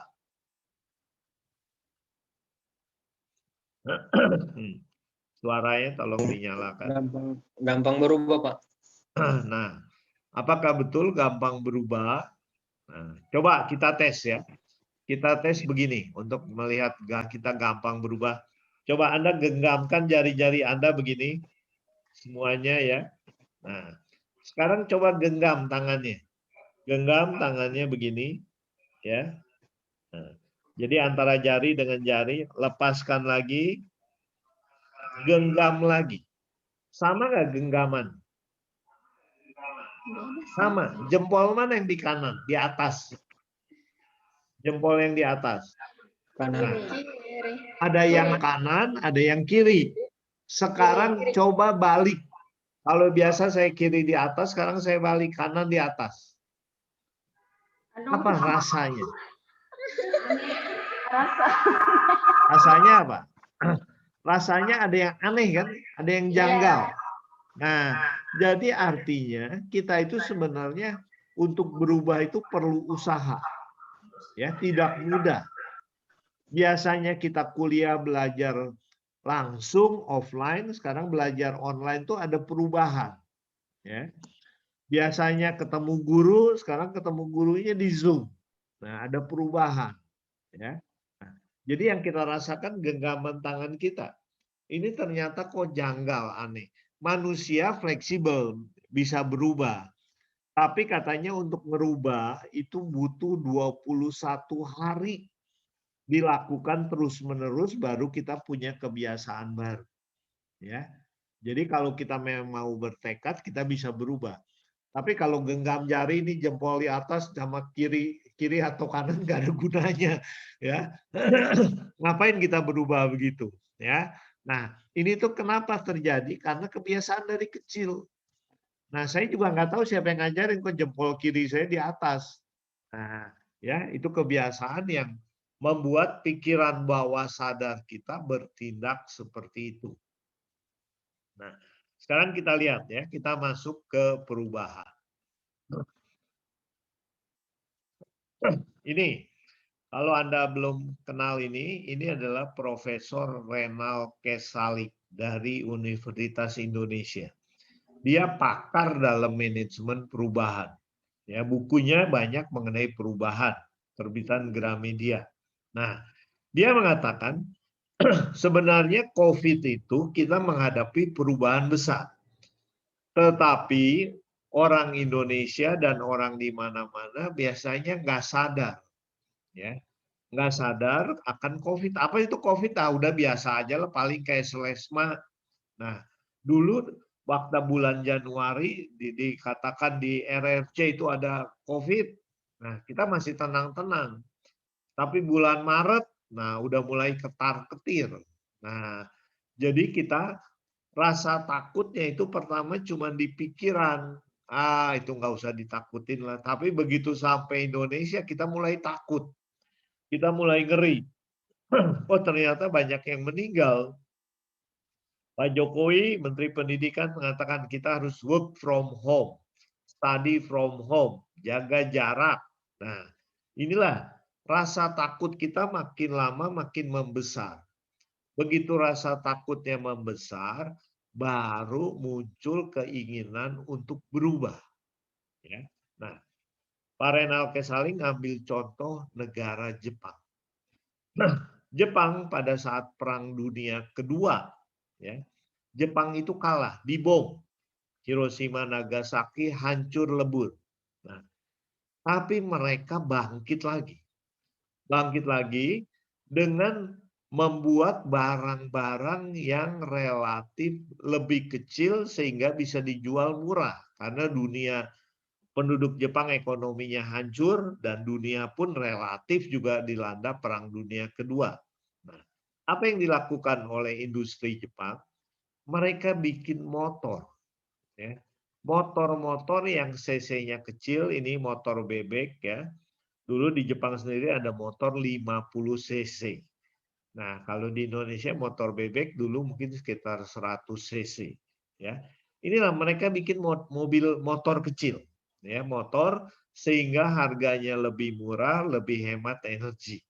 S13: Suaranya tolong dinyalakan.
S9: Gampang berubah, Pak.
S13: Nah, apakah betul gampang berubah? Nah, coba kita tes ya. Kita tes begini untuk melihat kita gampang berubah. Coba Anda genggamkan jari-jari Anda begini. Semuanya ya. Nah, sekarang coba genggam tangannya. Genggam tangannya begini. Ya. Nah, jadi antara jari dengan jari, lepaskan lagi. Genggam lagi. Sama nggak genggaman? Sama. Jempol mana yang di kanan? Di atas. Jempol yang di atas.
S9: Kanan.
S13: Nah, ada yang kanan, ada yang kiri. Sekarang coba balik. Kalau biasa saya kiri di atas, sekarang saya balik kanan di atas. Apa rasanya? Rasanya apa? Rasanya ada yang aneh kan? Ada yang janggal. Nah, jadi artinya kita itu sebenarnya untuk berubah itu perlu usaha. Ya, tidak mudah. Biasanya kita kuliah belajar langsung offline, sekarang belajar online tuh ada perubahan. Ya. Biasanya ketemu guru, sekarang ketemu gurunya di Zoom. Nah, ada perubahan. Ya. Nah, jadi yang kita rasakan genggaman tangan kita. Ini ternyata kok janggal, aneh. Manusia fleksibel, bisa berubah. Tapi katanya untuk merubah itu butuh 21 hari. Dilakukan terus-menerus baru kita punya kebiasaan baru. Ya. Jadi kalau kita memang mau bertekad, kita bisa berubah. Tapi kalau genggam jari ini jempol di atas sama kiri atau kanan nggak ada gunanya, ya. Ngapain kita berubah begitu, ya? Nah, ini tuh kenapa terjadi? Karena kebiasaan dari kecil. Nah, saya juga nggak tahu siapa yang ngajarin kok jempol kiri saya di atas. Nah, ya itu kebiasaan yang membuat pikiran bawah sadar kita bertindak seperti itu. Nah, sekarang kita lihat ya, kita masuk ke perubahan. Ini, kalau Anda belum kenal ini adalah Profesor Renal Kesalik dari Universitas Indonesia. Dia pakar dalam manajemen perubahan. Ya, bukunya banyak mengenai perubahan, terbitan Gramedia. Nah, dia mengatakan sebenarnya COVID itu kita menghadapi perubahan besar. Tetapi orang Indonesia dan orang di mana-mana biasanya nggak sadar. Ya, nggak sadar akan COVID. Apa itu COVID? Ah, udah biasa aja lah, paling kayak selesma. Nah, dulu waktu bulan Januari dikatakan di RRC itu ada COVID. Nah, kita masih tenang-tenang. Tapi bulan Maret, nah udah mulai ketar-ketir. Nah, jadi kita rasa takutnya itu pertama cuma di pikiran. Ah, itu nggak usah ditakutin lah. Tapi begitu sampai Indonesia, kita mulai takut. Kita mulai ngeri. Oh, ternyata banyak yang meninggal. Pak Jokowi, Menteri Pendidikan mengatakan kita harus work from home, study from home, jaga jarak. Nah, inilah rasa takut kita makin lama makin membesar. Begitu rasa takutnya membesar, baru muncul keinginan untuk berubah. Ya. Nah, Pak Renal Kesalik ngambil contoh negara Jepang. Nah, Jepang pada saat Perang Dunia Kedua, ya, Jepang itu kalah, dibom. Hiroshima, Nagasaki hancur lebur. Nah, tapi mereka bangkit lagi. Bangkit lagi dengan membuat barang-barang yang relatif lebih kecil sehingga bisa dijual murah. Karena dunia penduduk Jepang ekonominya hancur dan dunia pun relatif juga dilanda Perang Dunia Kedua. Nah, apa yang dilakukan oleh industri Jepang? Mereka bikin motor, ya. Motor-motor yang cc-nya kecil, ini motor bebek ya. Dulu di Jepang sendiri ada motor 50 cc. Nah, kalau di Indonesia motor bebek dulu mungkin sekitar 100 cc, ya. Inilah mereka bikin mobil motor kecil, ya, motor sehingga harganya lebih murah, lebih hemat energi.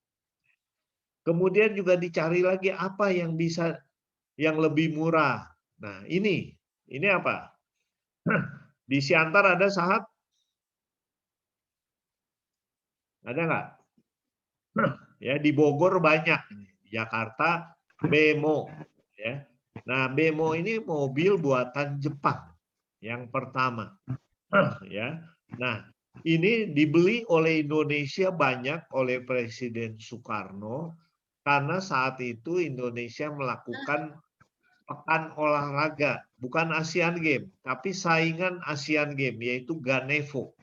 S13: Kemudian juga dicari lagi apa yang bisa yang lebih murah. Nah, ini apa? Di Siantar ada Sahat? Ada nggak? Ya, di Bogor banyak. Jakarta Bemo, ya. Nah, Bemo ini mobil buatan Jepang yang pertama, ya. Nah, ini dibeli oleh Indonesia banyak oleh Presiden Soekarno karena saat itu Indonesia melakukan pekan olahraga, bukan Asian Games, tapi saingan Asian Games, yaitu Ganevo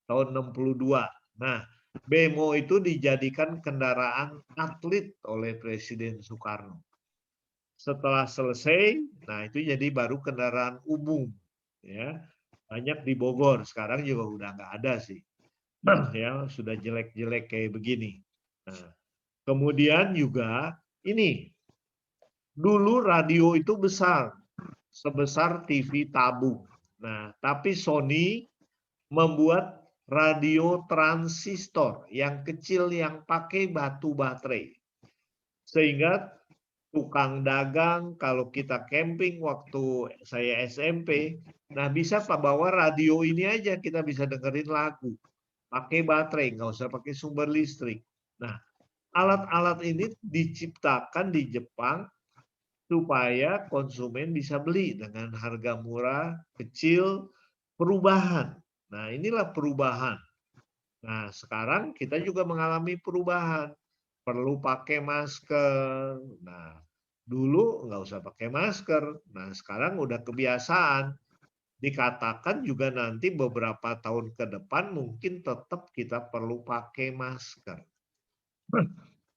S13: tahun 62. Nah, Bemo itu dijadikan kendaraan atlet oleh Presiden Soekarno. Setelah selesai, nah itu jadi baru kendaraan umum, ya. Banyak di Bogor, sekarang juga udah nggak ada sih, ya sudah jelek-jelek kayak begini. Nah, kemudian juga ini, dulu radio itu besar, sebesar TV tabung. Nah, tapi Sony membuat radio transistor yang kecil yang pakai batu baterai. Sehingga tukang dagang, kalau kita camping waktu saya SMP, nah bisa Pak bawa radio ini aja, kita bisa dengerin lagu. Pakai baterai, nggak usah pakai sumber listrik. Nah, alat-alat ini diciptakan di Jepang supaya konsumen bisa beli dengan harga murah, kecil, perubahan. Nah, inilah perubahan. Nah, sekarang kita juga mengalami perubahan. Perlu pakai masker. Nah, dulu nggak usah pakai masker. Nah, sekarang udah kebiasaan. Dikatakan juga nanti beberapa tahun ke depan mungkin tetap kita perlu pakai masker.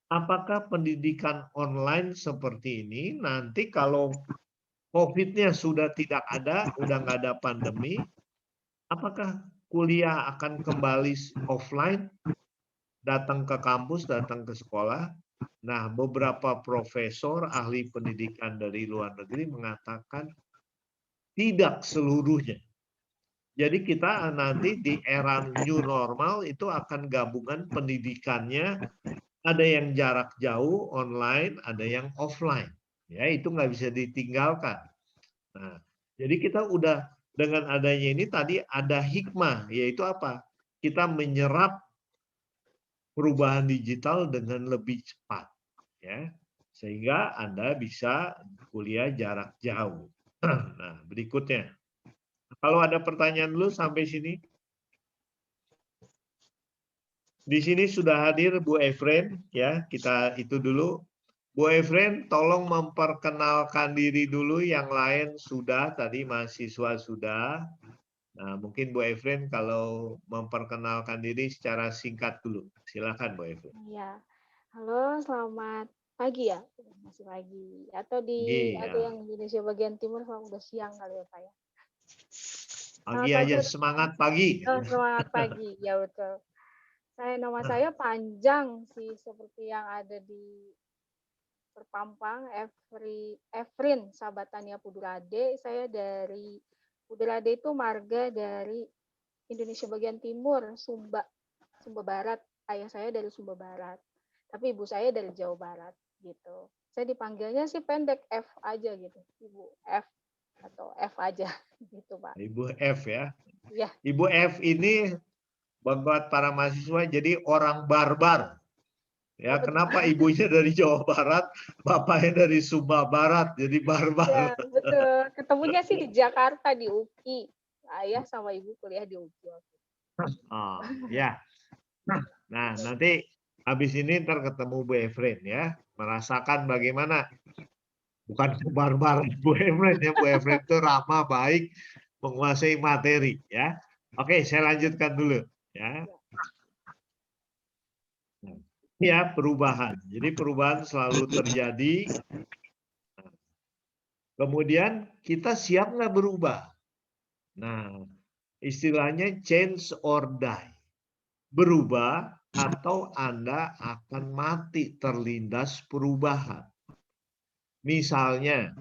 S13: Apakah pendidikan online seperti ini nanti kalau COVID-nya sudah tidak ada, udah nggak ada pandemi, apakah kuliah akan kembali offline, datang ke kampus, datang ke sekolah? Nah, beberapa profesor ahli pendidikan dari luar negeri mengatakan tidak seluruhnya. Jadi kita nanti di era new normal itu akan gabungan pendidikannya, ada yang jarak jauh online, ada yang offline. Ya, itu nggak bisa ditinggalkan. Nah, jadi kita udah dengan adanya ini tadi ada hikmah, yaitu apa? Kita menyerap perubahan digital dengan lebih cepat, ya, sehingga Anda bisa kuliah jarak jauh. Nah, berikutnya, kalau ada pertanyaan dulu sampai sini. Di sini sudah hadir Bu Efren, ya, kita itu dulu. Bu Efren, tolong memperkenalkan diri dulu, yang lain sudah, tadi mahasiswa sudah. Nah, mungkin Bu Efren kalau memperkenalkan diri secara singkat dulu. Silakan Bu Efren.
S15: Ya, halo, selamat pagi ya, masih pagi. Atau
S13: Iya.
S15: ada yang di Indonesia bagian timur, udah siang kali ya Pak ya.
S13: Pagi aja, semangat pagi.
S15: Oh, semangat pagi, ya betul. Nama saya panjang sih, seperti yang ada di terpampang, Efrin Sabatania Pudurade. Saya dari Pudurade itu marga dari Indonesia bagian timur, Sumba Barat. Ayah saya dari Sumba Barat, tapi ibu saya dari Jawa Barat gitu. Saya dipanggilnya sih pendek F aja gitu, Ibu F atau F aja gitu Pak.
S13: Ibu F ya.
S15: Iya.
S13: Ibu F ini buat para mahasiswa jadi orang barbar. Ya, kenapa ibunya dari Jawa Barat, bapaknya dari Sumba Barat, jadi barbar.
S15: Ya, betul. Ketemunya sih di Jakarta, di UKI. Ayah sama ibu kuliah di UKI.
S13: Oh, ya. Nah, nanti habis ini ntar ketemu Bu Efren ya, merasakan bagaimana, bukan barbar Bu Efren ya, Bu Efren itu ramah, baik, menguasai materi ya.
S1: Oke, saya lanjutkan dulu ya. Ya, perubahan. Jadi perubahan selalu terjadi. Kemudian kita siap nggak berubah? Nah, istilahnya change or die. Berubah atau Anda akan mati terlindas perubahan. Misalnya,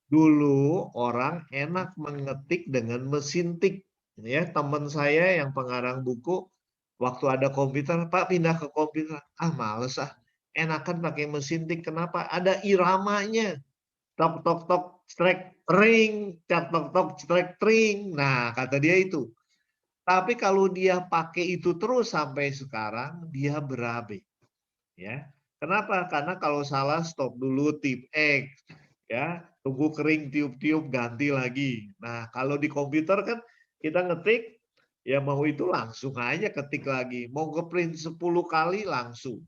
S1: dulu orang enak mengetik dengan mesin tik. Ya, teman saya yang pengarang buku, waktu ada komputer, Pak pindah ke komputer. Ah, males ah. Enakan pakai mesin tik. Kenapa? Ada iramanya. Tok tok tok strike ring, tok tok tok strike ring. Nah, kata dia itu. Tapi kalau dia pakai itu terus sampai sekarang, dia berabe. Ya. Kenapa? Karena kalau salah stop dulu tip X, ya, tunggu kering tiup-tiup ganti lagi. Nah, kalau di komputer kan kita ngetik, ya mau itu langsung aja ketik lagi. Mau ngeprint 10 kali langsung.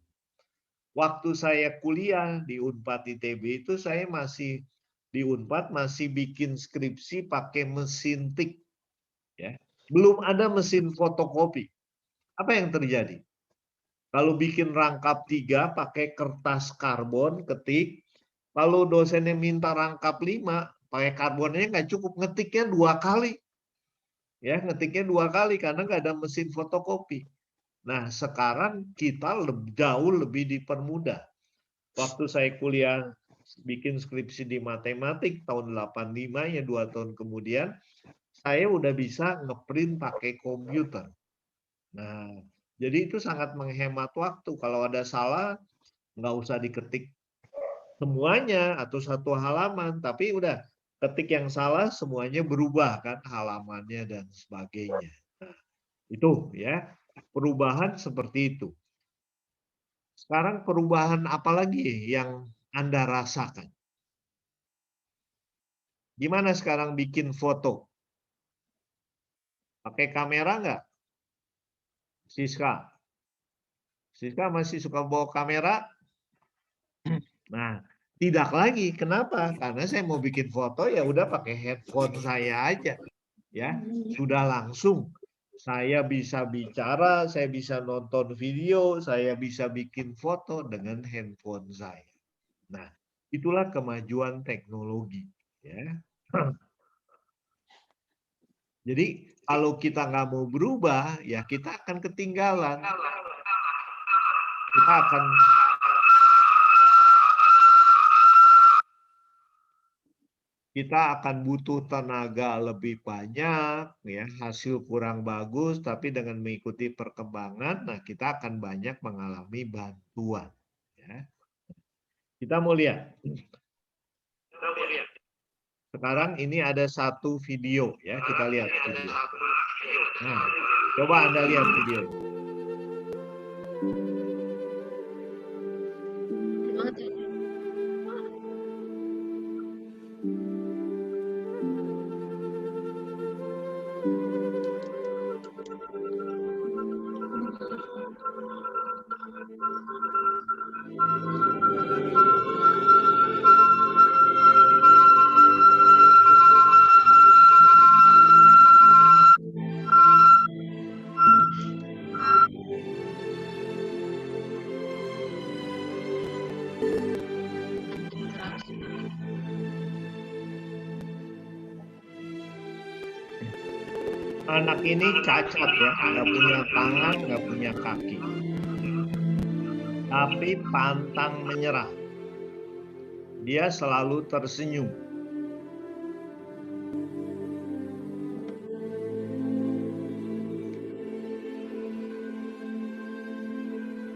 S1: Waktu saya kuliah di Unpad ITB itu saya masih di Unpad masih bikin skripsi pakai mesin tik. Ya. Belum ada mesin fotokopi. Apa yang terjadi? Kalau bikin rangkap 3 pakai kertas karbon ketik, kalau dosennya minta rangkap 5 pakai karbonnya nggak cukup, ngetiknya 2 kali. Ya, ngetiknya 2 kali karena nggak ada mesin fotokopi. Nah, sekarang kita jauh lebih dipermudah. Waktu saya kuliah bikin skripsi di matematik tahun 85 ya 2 tahun kemudian, saya udah bisa ngeprint pakai komputer. Nah, jadi itu sangat menghemat waktu. Kalau ada salah, nggak usah diketik semuanya atau satu halaman, tapi udah ketik yang salah semuanya berubah kan halamannya dan sebagainya. Nah, itu ya perubahan seperti itu. Sekarang perubahan apa lagi yang Anda rasakan? Gimana sekarang bikin foto? Pakai kamera nggak? Siska masih suka bawa kamera? Nah, tidak lagi. Kenapa? Karena saya mau bikin foto ya udah pakai handphone saya aja. Ya, sudah langsung. Saya bisa bicara, saya bisa nonton video, saya bisa bikin foto dengan handphone saya. Nah, itulah kemajuan teknologi. Ya. Jadi kalau kita nggak mau berubah, ya kita akan ketinggalan. Kita akan butuh tenaga lebih banyak, ya hasil kurang bagus, tapi dengan mengikuti perkembangan, nah kita akan banyak mengalami bantuan. Ya. Kita mau lihat. Sekarang ini ada satu video, ya kita lihat video. Nah, coba Anda lihat video. Anak ini cacat ya, nggak punya tangan, nggak punya kaki. Tapi pantang menyerah. Dia selalu tersenyum.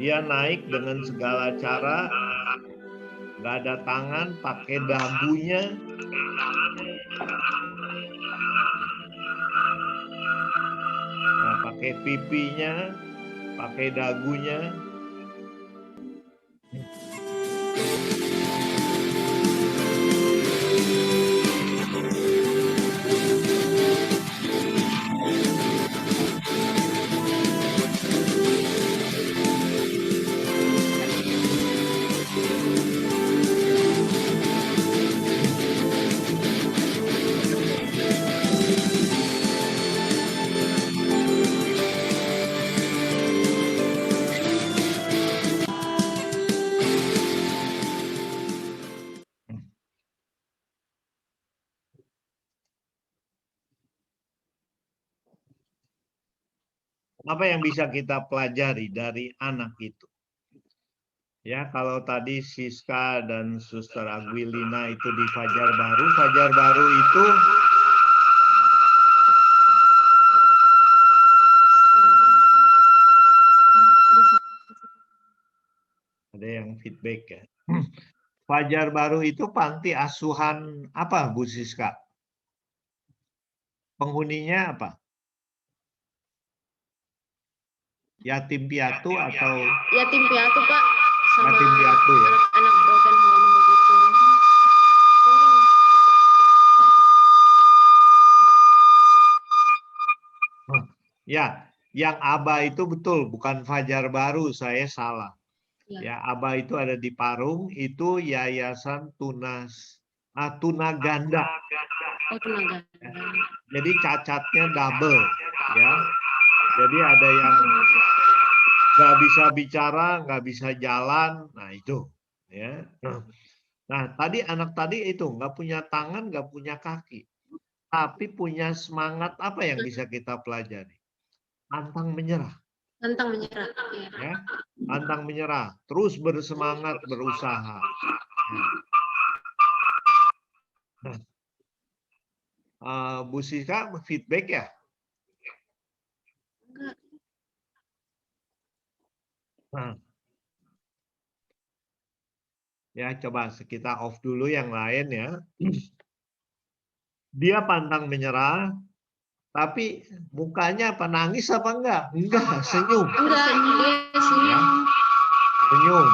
S1: Dia naik dengan segala cara, nggak ada tangan, pakai dagunya. Pakai pipinya, pakai dagunya. Apa yang bisa kita pelajari dari anak itu? Ya, kalau tadi Siska dan Suster Aguilina itu di Fajar Baru itu ada yang feedback ya. Fajar Baru itu panti asuhan apa, Bu Siska? Penghuninya apa? Yatim piatu atau
S11: Yatim piatu, Pak, sama
S1: yatim piatu ya?
S11: anak broken home begitu.
S1: Ya, yang ABA itu betul, bukan Fajar Baru, saya salah. Ya, ABA itu ada di Parung, itu Yayasan Tunaganda.
S11: Oh, tenaga.
S1: Jadi cacatnya double, ya. Jadi ada yang nggak bisa bicara, nggak bisa jalan, nah itu, ya. Nah, tadi anak tadi itu nggak punya tangan, nggak punya kaki, tapi punya semangat apa yang bisa kita pelajari? Pantang menyerah.
S11: Pantang menyerah.
S1: Ya, pantang menyerah, terus bersemangat berusaha. Bu Siska feedback ya? Nah. Ya, coba kita off dulu yang lain ya. Dia pantang menyerah, tapi mukanya apa, nangis apa enggak? Enggak, senyum.
S11: Enggak, dia senyum.
S1: Ya, senyum.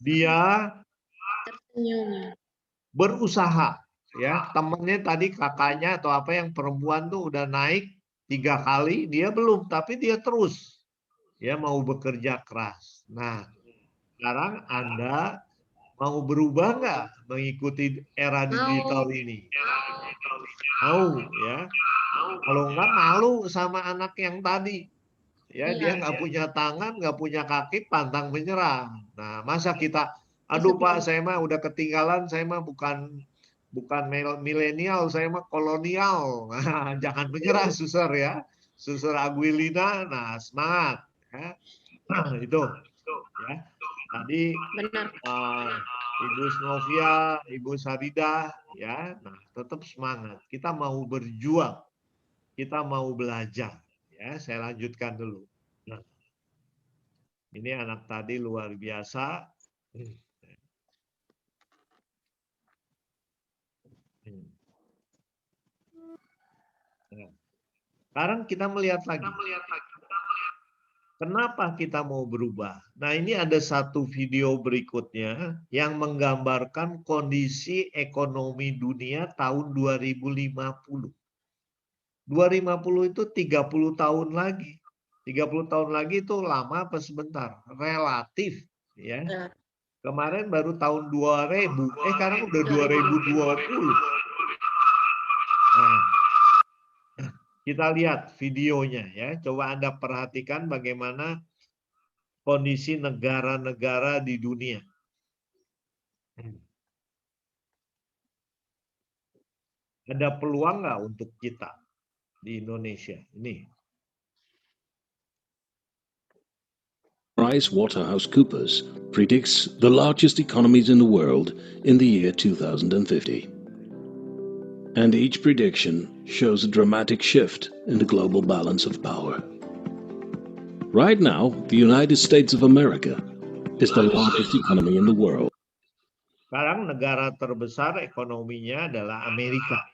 S1: Dia
S11: Tersenyum.
S1: berusaha. Ya, temennya tadi kakaknya atau apa yang perempuan tuh udah naik 3 kali, dia belum, tapi dia terus. Ya, mau bekerja keras. Nah, sekarang Anda mau berubah nggak mengikuti era digital ini? Mau, ya. Kalau nggak, malu sama anak yang tadi. Ya, dia nggak punya tangan, nggak punya kaki, pantang menyerah. Nah, masa kita, aduh Pak, saya mah udah ketinggalan, saya mah bukan milenial, saya mah kolonial. Nah, jangan menyerah, Suster ya. Suster Aguilina, nah semangat. Ya. Itu. Ya. Tadi Ibu Snovia, Ibu Sarida, ya, nah tetap semangat. Kita mau berjuang, kita mau belajar. Ya, saya lanjutkan dulu. Nah, ini anak tadi luar biasa. Nah, sekarang kita melihat lagi. Kenapa kita mau berubah? Nah, ini ada satu video berikutnya yang menggambarkan kondisi ekonomi dunia tahun 2050. 2050 itu 30 tahun lagi. 30 tahun lagi itu lama apa sebentar? Relatif, ya. Kemarin baru tahun 2000, sekarang udah 2020. Nah, kita lihat videonya ya. Coba Anda perhatikan bagaimana kondisi negara-negara di dunia. Ada peluang nggak untuk kita di Indonesia? Ini.
S16: PricewaterhouseCoopers predicts the largest economies in the world in the year 2050. And each prediction shows a dramatic shift in the global balance of power. Right now, the United States of America is the largest economy in the world.
S1: Sekarang negara terbesar ekonominya adalah Amerika.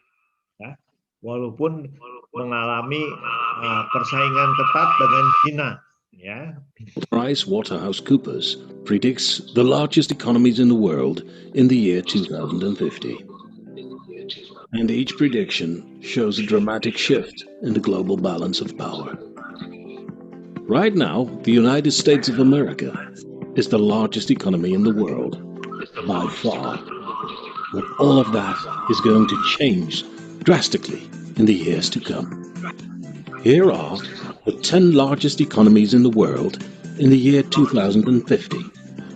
S1: Ya. Walaupun mengalami persaingan ketat dengan China. Ya.
S16: PricewaterhouseCoopers predicts the largest economies in the world in the year 2050. And each prediction shows a dramatic shift in the global balance of power. Right now, the United States of America is the largest economy in the world, by far. But all of that is going to change drastically in the years to come. Here are the 10 largest economies in the world in the year 2050,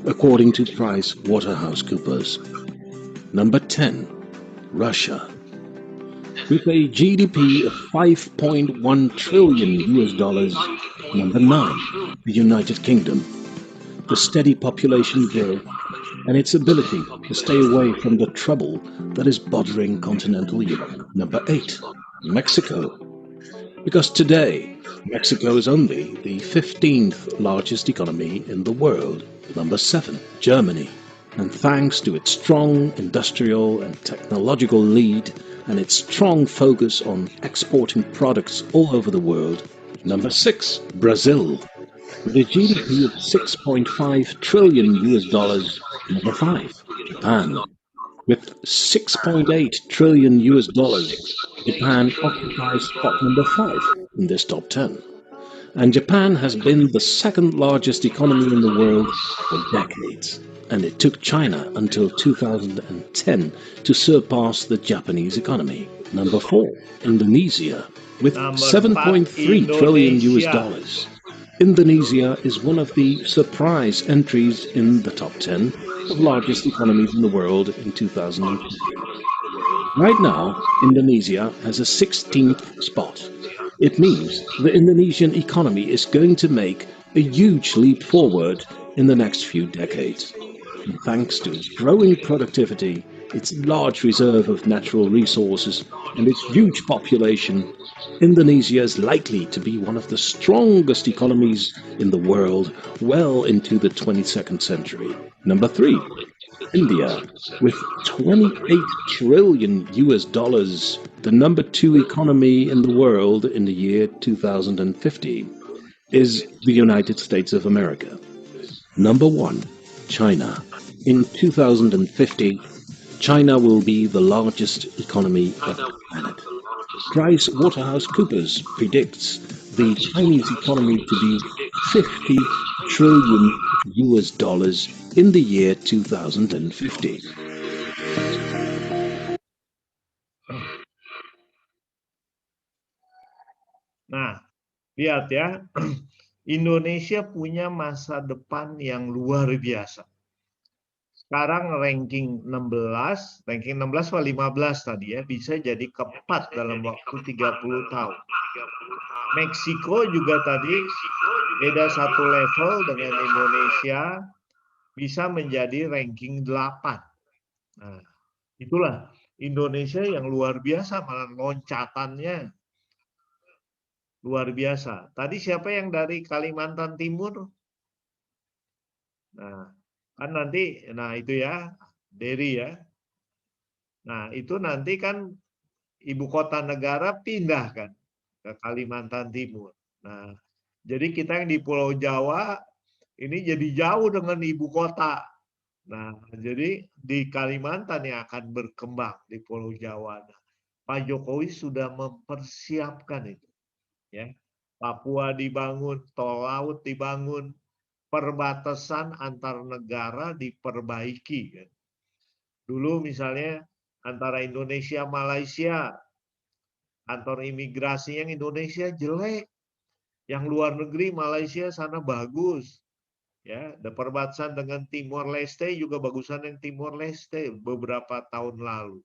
S16: according to PricewaterhouseCoopers. Number 10, Russia. with a GDP of 5.1 trillion US dollars. Number 9, the United Kingdom. The steady population growth and its ability to stay away from the trouble that is bothering continental Europe. Number 8, Mexico. Because today, Mexico is only the 15th largest economy in the world. Number 7, Germany. And thanks to its strong industrial and technological lead and its strong focus on exporting products all over the world. Number 6, Brazil. With a GDP of 6.5 trillion US dollars. Number 5, Japan. With 6.8 trillion US dollars, Japan occupies spot number 5 in this top 10. And Japan has been the second largest economy in the world for decades. And it took China until 2010 to surpass the Japanese economy. Number 4, Indonesia. With
S1: Number
S16: 7.3
S1: 5,
S16: trillion US
S1: Indonesia.
S16: dollars. Indonesia is one of the surprise entries in the top 10 of largest economies in the world in 2020. Right now, Indonesia has a 16th spot. It means the Indonesian economy is going to make a huge leap forward in the next few decades. And thanks to its growing productivity, its large reserve of natural resources, and its huge population, Indonesia is likely to be one of the strongest economies in the world well into the 22nd century. Number 3, India. With 28 trillion US dollars, the number 2 economy in the world in the year 2050 is the United States of America. Number 1, China. In 2050, China will be the largest economy of the planet. PricewaterhouseCoopers predicts the Chinese economy to be 50 trillion US dollars in the year 2050.
S1: Nah, lihat ya, Indonesia punya masa depan yang luar biasa. Sekarang ranking 16 atau 15 tadi ya, bisa jadi keempat dalam waktu 30 tahun. Meksiko juga tadi beda satu level dengan Indonesia, bisa menjadi ranking 8. Nah, itulah Indonesia yang luar biasa, malah loncatannya luar biasa. Tadi siapa yang dari Kalimantan Timur? Nah, kan nanti, nah itu ya, Dery ya. Nah, itu nanti kan ibu kota negara pindah kan ke Kalimantan Timur. Nah, jadi kita yang di Pulau Jawa ini jadi jauh dengan ibu kota. Nah, jadi di Kalimantan yang akan berkembang di Pulau Jawa. Nah, Pak Jokowi sudah mempersiapkan itu. Ya, Papua dibangun, tol laut dibangun, perbatasan antar negara diperbaiki. Kan. Dulu misalnya antara Indonesia Malaysia, kantor imigrasi yang Indonesia jelek, yang luar negeri Malaysia sana bagus. Ya, ada perbatasan dengan Timor Leste juga bagusan yang Timor Leste beberapa tahun lalu.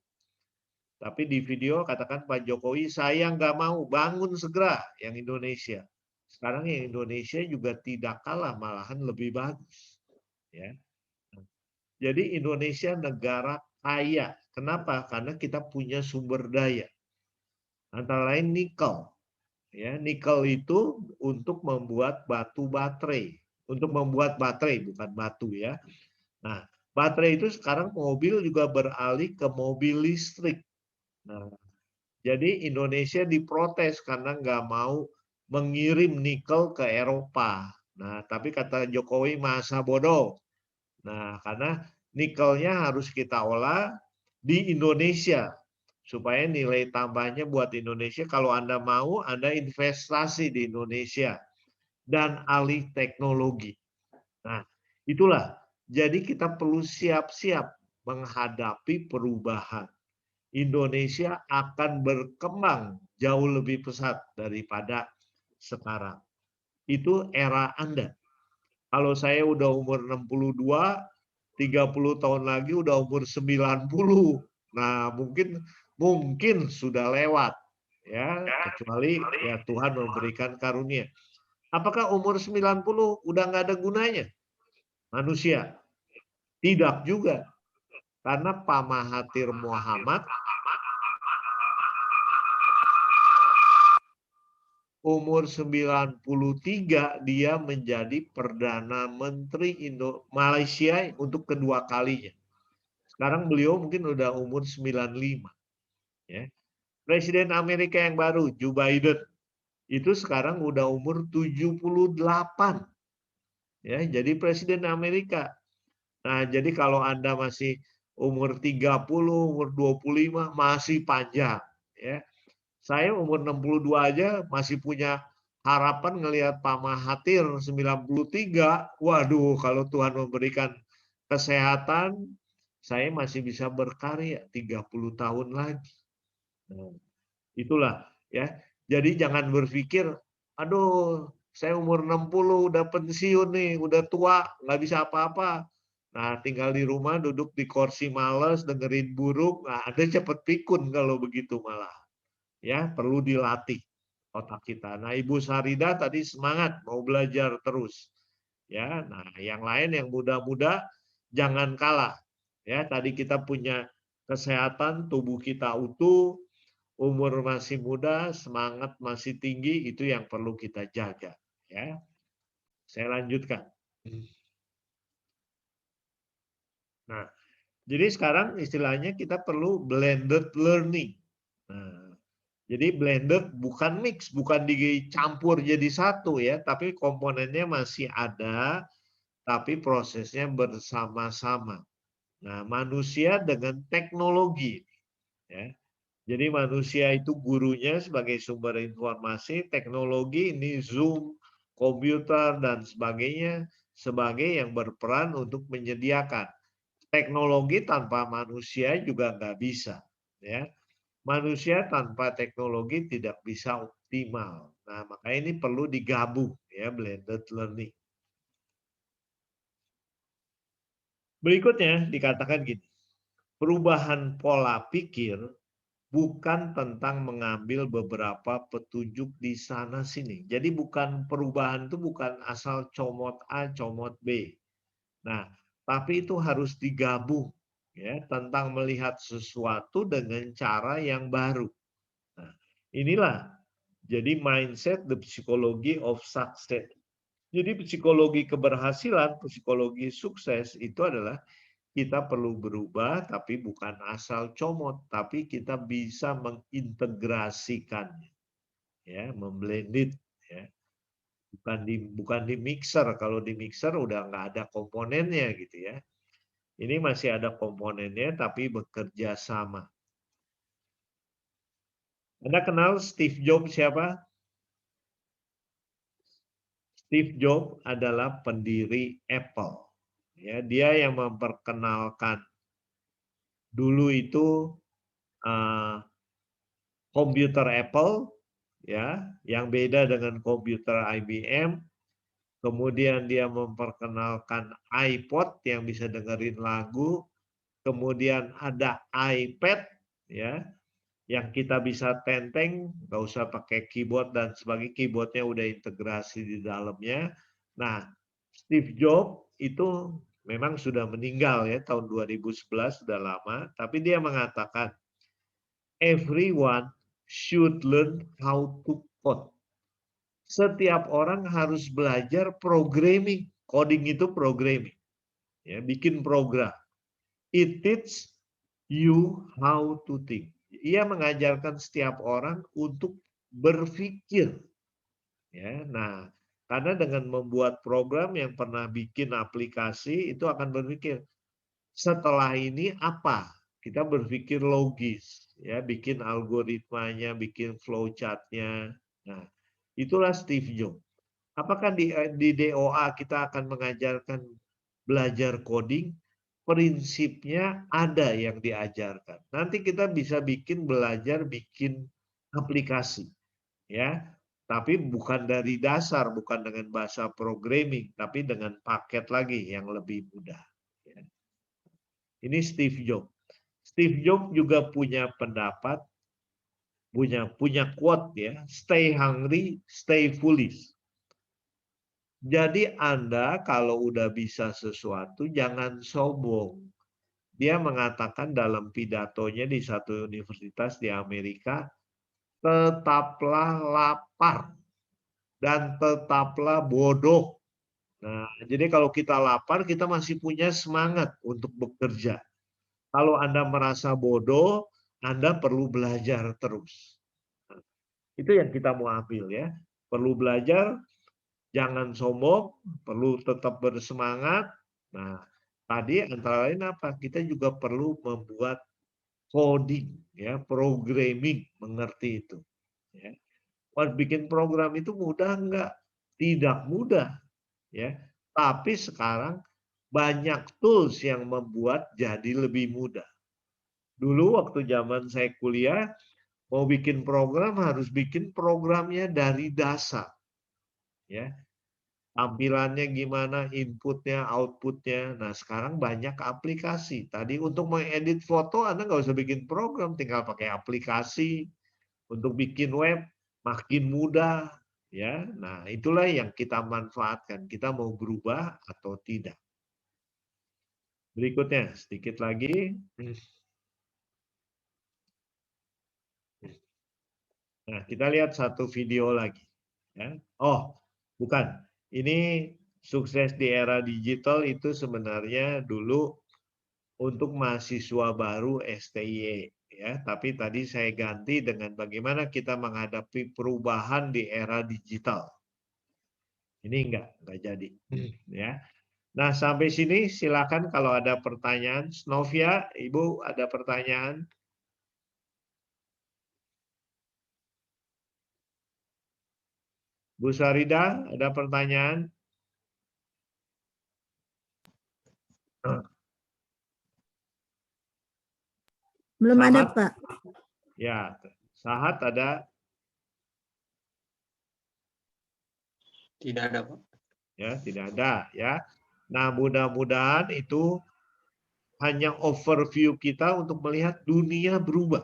S1: Tapi di video katakan Pak Jokowi, saya nggak mau bangun segera yang Indonesia. Sekarang yang Indonesia juga tidak kalah, malahan lebih bagus. Ya. Jadi Indonesia negara kaya. Kenapa? Karena kita punya sumber daya. Antara lain nikel. Ya, nikel itu untuk membuat batu baterai. Untuk membuat baterai, bukan batu ya. Nah, baterai itu sekarang mobil juga beralih ke mobil listrik. Nah, jadi Indonesia diprotes karena nggak mau mengirim nikel ke Eropa. Nah, tapi kata Jokowi masa bodoh. Nah, karena nikelnya harus kita olah di Indonesia supaya nilai tambahnya buat Indonesia. Kalau Anda mau, Anda investasi di Indonesia dan alih teknologi. Nah, itulah. Jadi kita perlu siap-siap menghadapi perubahan. Indonesia akan berkembang jauh lebih pesat daripada sekarang. Itu era Anda. Kalau saya udah umur 62, 30 tahun lagi udah umur 90. Nah, mungkin
S13: mungkin sudah lewat, ya, kecuali ya Tuhan memberikan karunia. Apakah umur 90 udah nggak ada gunanya manusia? Tidak juga. Karena Pak Mahathir Mohamad umur 93 dia menjadi Perdana Menteri Malaysia untuk kedua kalinya. Sekarang beliau mungkin udah umur 95. Ya. Presiden Amerika yang baru, Joe Biden, itu sekarang udah umur 78. Ya, jadi Presiden Amerika. Nah, jadi kalau Anda masih umur 30, umur 25, masih panjang. Ya. Saya umur 62 aja masih punya harapan ngelihat Pak Mahathir 93. Waduh, kalau Tuhan memberikan kesehatan, saya masih bisa berkarya 30 tahun lagi. Nah, itulah ya. Jadi jangan berpikir, aduh, saya umur 60 udah pensiun nih, udah tua, nggak bisa apa-apa. Nah, tinggal di rumah, duduk di kursi males, dengerin burung, nah, Anda cepet pikun kalau begitu malah. Ya, perlu dilatih otak kita. Nah, Ibu Sarida tadi semangat mau belajar terus. Ya, nah yang lain yang muda-muda jangan kalah. Ya, tadi kita punya kesehatan, tubuh kita utuh, umur masih muda, semangat masih tinggi, itu yang perlu kita jaga. Ya, saya lanjutkan. Nah, jadi sekarang istilahnya kita perlu blended learning. Nah, jadi blended bukan mix, bukan dicampur jadi satu ya, tapi komponennya masih ada, tapi prosesnya bersama-sama. Nah, manusia dengan teknologi. Ya. Jadi manusia itu gurunya sebagai sumber informasi, teknologi ini Zoom, komputer, dan sebagainya, sebagai yang berperan untuk menyediakan. Teknologi tanpa manusia juga nggak bisa. Ya. Manusia tanpa teknologi tidak bisa optimal. Nah, makanya ini perlu digabung ya, blended learning. Berikutnya dikatakan gini, perubahan pola pikir bukan tentang mengambil beberapa petunjuk di sana sini. Jadi bukan perubahan itu bukan asal comot A, comot B. Nah, tapi itu harus digabung ya, tentang melihat sesuatu dengan cara yang baru. Nah, inilah jadi mindset the psychology of success. Jadi psikologi keberhasilan, psikologi sukses itu adalah kita perlu berubah, tapi bukan asal comot, tapi kita bisa mengintegrasikannya, ya, memblended, ya, bukan di mixer. Kalau di mixer udah nggak ada komponennya gitu ya. Ini masih ada komponennya, tapi bekerja sama. Anda kenal Steve Jobs siapa? Steve Jobs adalah pendiri Apple. Ya, dia yang memperkenalkan dulu itu komputer Apple, ya, yang beda dengan komputer IBM. Kemudian dia memperkenalkan iPod yang bisa dengerin lagu. Kemudian ada iPad, ya, yang kita bisa tenteng, nggak usah pakai keyboard dan sebagainya, keyboardnya udah integrasi di dalamnya. Nah, Steve Jobs itu memang sudah meninggal ya, tahun 2011, sudah lama, tapi dia mengatakan, everyone should learn how to code. Setiap orang harus belajar programming, coding itu programming, ya, bikin program. It teaches you how to think. Ia mengajarkan setiap orang untuk berpikir. Ya, nah, karena dengan membuat program yang pernah bikin aplikasi itu akan berpikir setelah ini apa? Kita berpikir logis, ya, bikin algoritmanya, bikin flowchart-nya. Nah, itulah Steve Jobs. Apakah di DOA kita akan mengajarkan belajar coding? Prinsipnya ada yang diajarkan. Nanti kita bisa belajar bikin aplikasi, ya. Tapi bukan dari dasar, bukan dengan bahasa programming, tapi dengan paket lagi yang lebih mudah. Ya. Ini Steve Jobs. Steve Jobs juga punya pendapat, punya quote ya, stay hungry, stay foolish. Jadi Anda kalau udah bisa sesuatu jangan sombong. Dia mengatakan dalam pidatonya di satu universitas di Amerika, tetaplah lapar dan tetaplah bodoh. Nah, jadi kalau kita lapar, kita masih punya semangat untuk bekerja. Kalau Anda merasa bodoh, Anda perlu belajar terus. Nah, itu yang kita mau ambil ya. Perlu belajar, jangan sombong, perlu tetap bersemangat. Nah, tadi antara lain apa? Kita juga perlu membuat coding, ya, programming, mengerti itu. Ya. Bikin program itu mudah enggak? Tidak mudah, ya. Tapi sekarang banyak tools yang membuat jadi lebih mudah. Dulu waktu zaman saya kuliah, mau bikin program harus bikin programnya dari dasar. Ya. Tampilannya gimana, inputnya, outputnya. Nah, sekarang banyak aplikasi. Tadi untuk mengedit foto, Anda nggak usah bikin program, tinggal pakai aplikasi. Untuk bikin web, makin mudah. Ya, nah itulah yang kita manfaatkan. Kita mau berubah atau tidak. Berikutnya, sedikit lagi. Nah, kita lihat satu video lagi. Ya. Oh, bukan. Ini sukses di era digital itu sebenarnya dulu untuk mahasiswa baru STIE. Ya, tapi tadi saya ganti dengan bagaimana kita menghadapi perubahan di era digital. Ini enggak jadi. Ya. Nah, sampai sini silakan kalau ada pertanyaan. Novia, Ibu ada pertanyaan? Bu Sarida, ada pertanyaan?
S4: Belum ada,
S13: Sahat?
S4: Pak.
S13: Ya, Sahat ada?
S9: Tidak ada, Pak.
S13: Ya, tidak ada ya. Nah, mudah-mudahan itu hanya overview kita untuk melihat dunia berubah.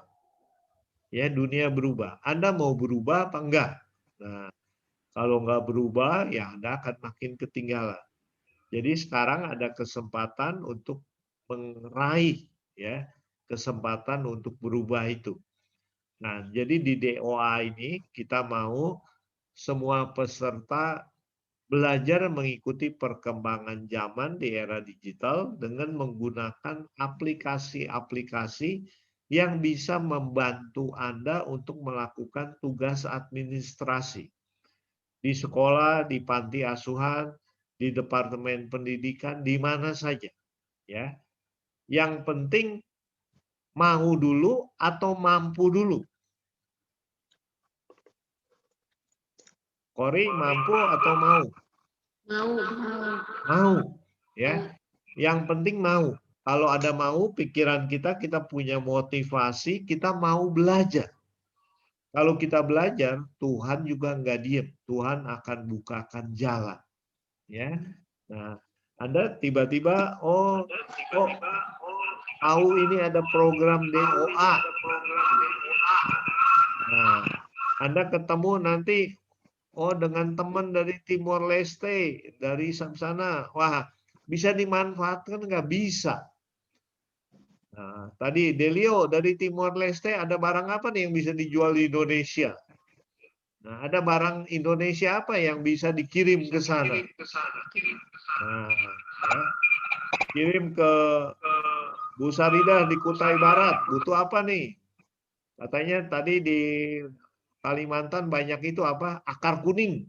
S13: Ya, dunia berubah. Anda mau berubah apa enggak? Nah, kalau enggak berubah, ya Anda akan makin ketinggalan. Jadi sekarang ada kesempatan untuk meraih ya, kesempatan untuk berubah itu. Nah, jadi di DOA ini kita mau semua peserta belajar mengikuti perkembangan zaman di era digital dengan menggunakan aplikasi-aplikasi yang bisa membantu Anda untuk melakukan tugas administrasi di sekolah, di panti asuhan, di departemen pendidikan, di mana saja. Ya, yang penting mau dulu atau mampu dulu. Kori mampu atau mau?
S11: Mau.
S13: Mau, ya. Yang penting mau. Kalau ada mau, pikiran kita punya motivasi, kita mau belajar. Kalau kita belajar, Tuhan juga nggak diem. Tuhan akan bukakan jalan. Ya. Nah, Anda tiba-tiba, tahu ini ada program DOA. Nah, Anda ketemu nanti, dengan teman dari Timor Leste, dari sana, wah, bisa dimanfaatkan nggak? Bisa. Nah, tadi Delio dari Timor Leste ada barang apa nih yang bisa dijual di Indonesia? Nah, ada barang Indonesia apa yang bisa dikirim ke sana? Nah, ya. Kirim ke Bu Sarida di Kutai Barat, butuh apa nih? Katanya tadi di Kalimantan banyak itu apa? Akar kuning.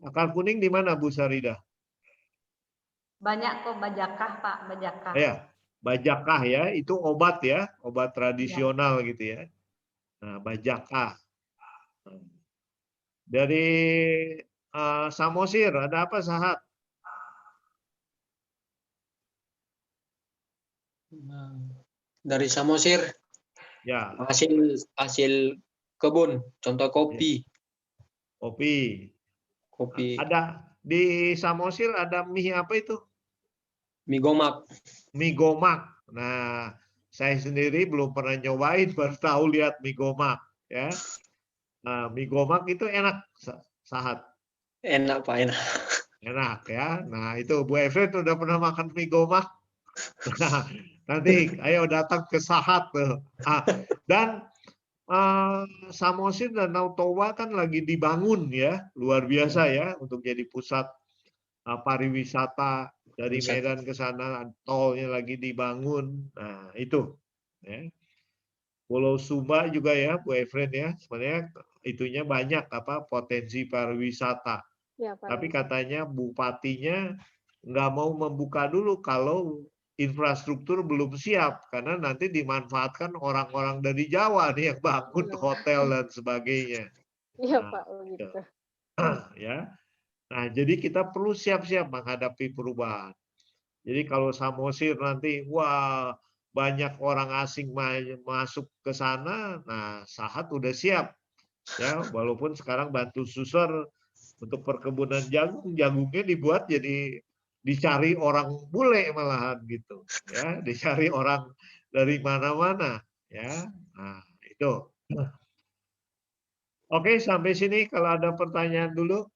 S13: Akar kuning di mana Bu Sarida?
S14: Banyak kok bajakah, Pak, bajakah.
S13: Ya, bajakah ya, itu obat ya, obat tradisional gitu ya. Nah, bajakah. Dari Samosir, ada apa Sahat?
S9: Dari Samosir.
S13: Ya.
S9: Hasil kebun, contoh kopi.
S13: Kopi. Ada di Samosir ada mie apa itu?
S9: Mie gomak.
S1: Mie gomak. Nah, saya sendiri belum pernah nyobain, baru tahu lihat mie gomak ya. Nah, mie gomak itu enak, Sahat.
S9: Enak Pak, enak.
S1: Enak ya. Nah, itu Bu Efren udah pernah makan mie gomak? Nah, nanti ayo datang ke Sahat tuh. Dan Samosir dan Danau Toba kan lagi dibangun ya, luar biasa ya, untuk jadi pusat pariwisata dari Medan ke sana, tolnya lagi dibangun. Nah, itu ya. Pulau Sumba juga ya, Bu Efren ya, sebenarnya itunya banyak potensi pariwisata.
S15: Ya,
S1: Tapi katanya bupatinya nggak mau membuka dulu kalau infrastruktur belum siap, karena nanti dimanfaatkan orang-orang dari Jawa nih yang bangun hotel dan sebagainya.
S15: Iya
S1: Nah,
S15: Pak, begitu.
S1: ya. Nah, jadi kita perlu siap-siap menghadapi perubahan. Jadi kalau Samosir nanti, wah banyak orang asing masuk ke sana, nah Sahat udah siap. Ya, walaupun sekarang Bantu Suser untuk perkebunan jagung, jagungnya dibuat jadi dicari orang bule malahan gitu. Ya, dicari orang dari mana-mana. Ya, nah itu. Oke, sampai sini kalau ada pertanyaan dulu.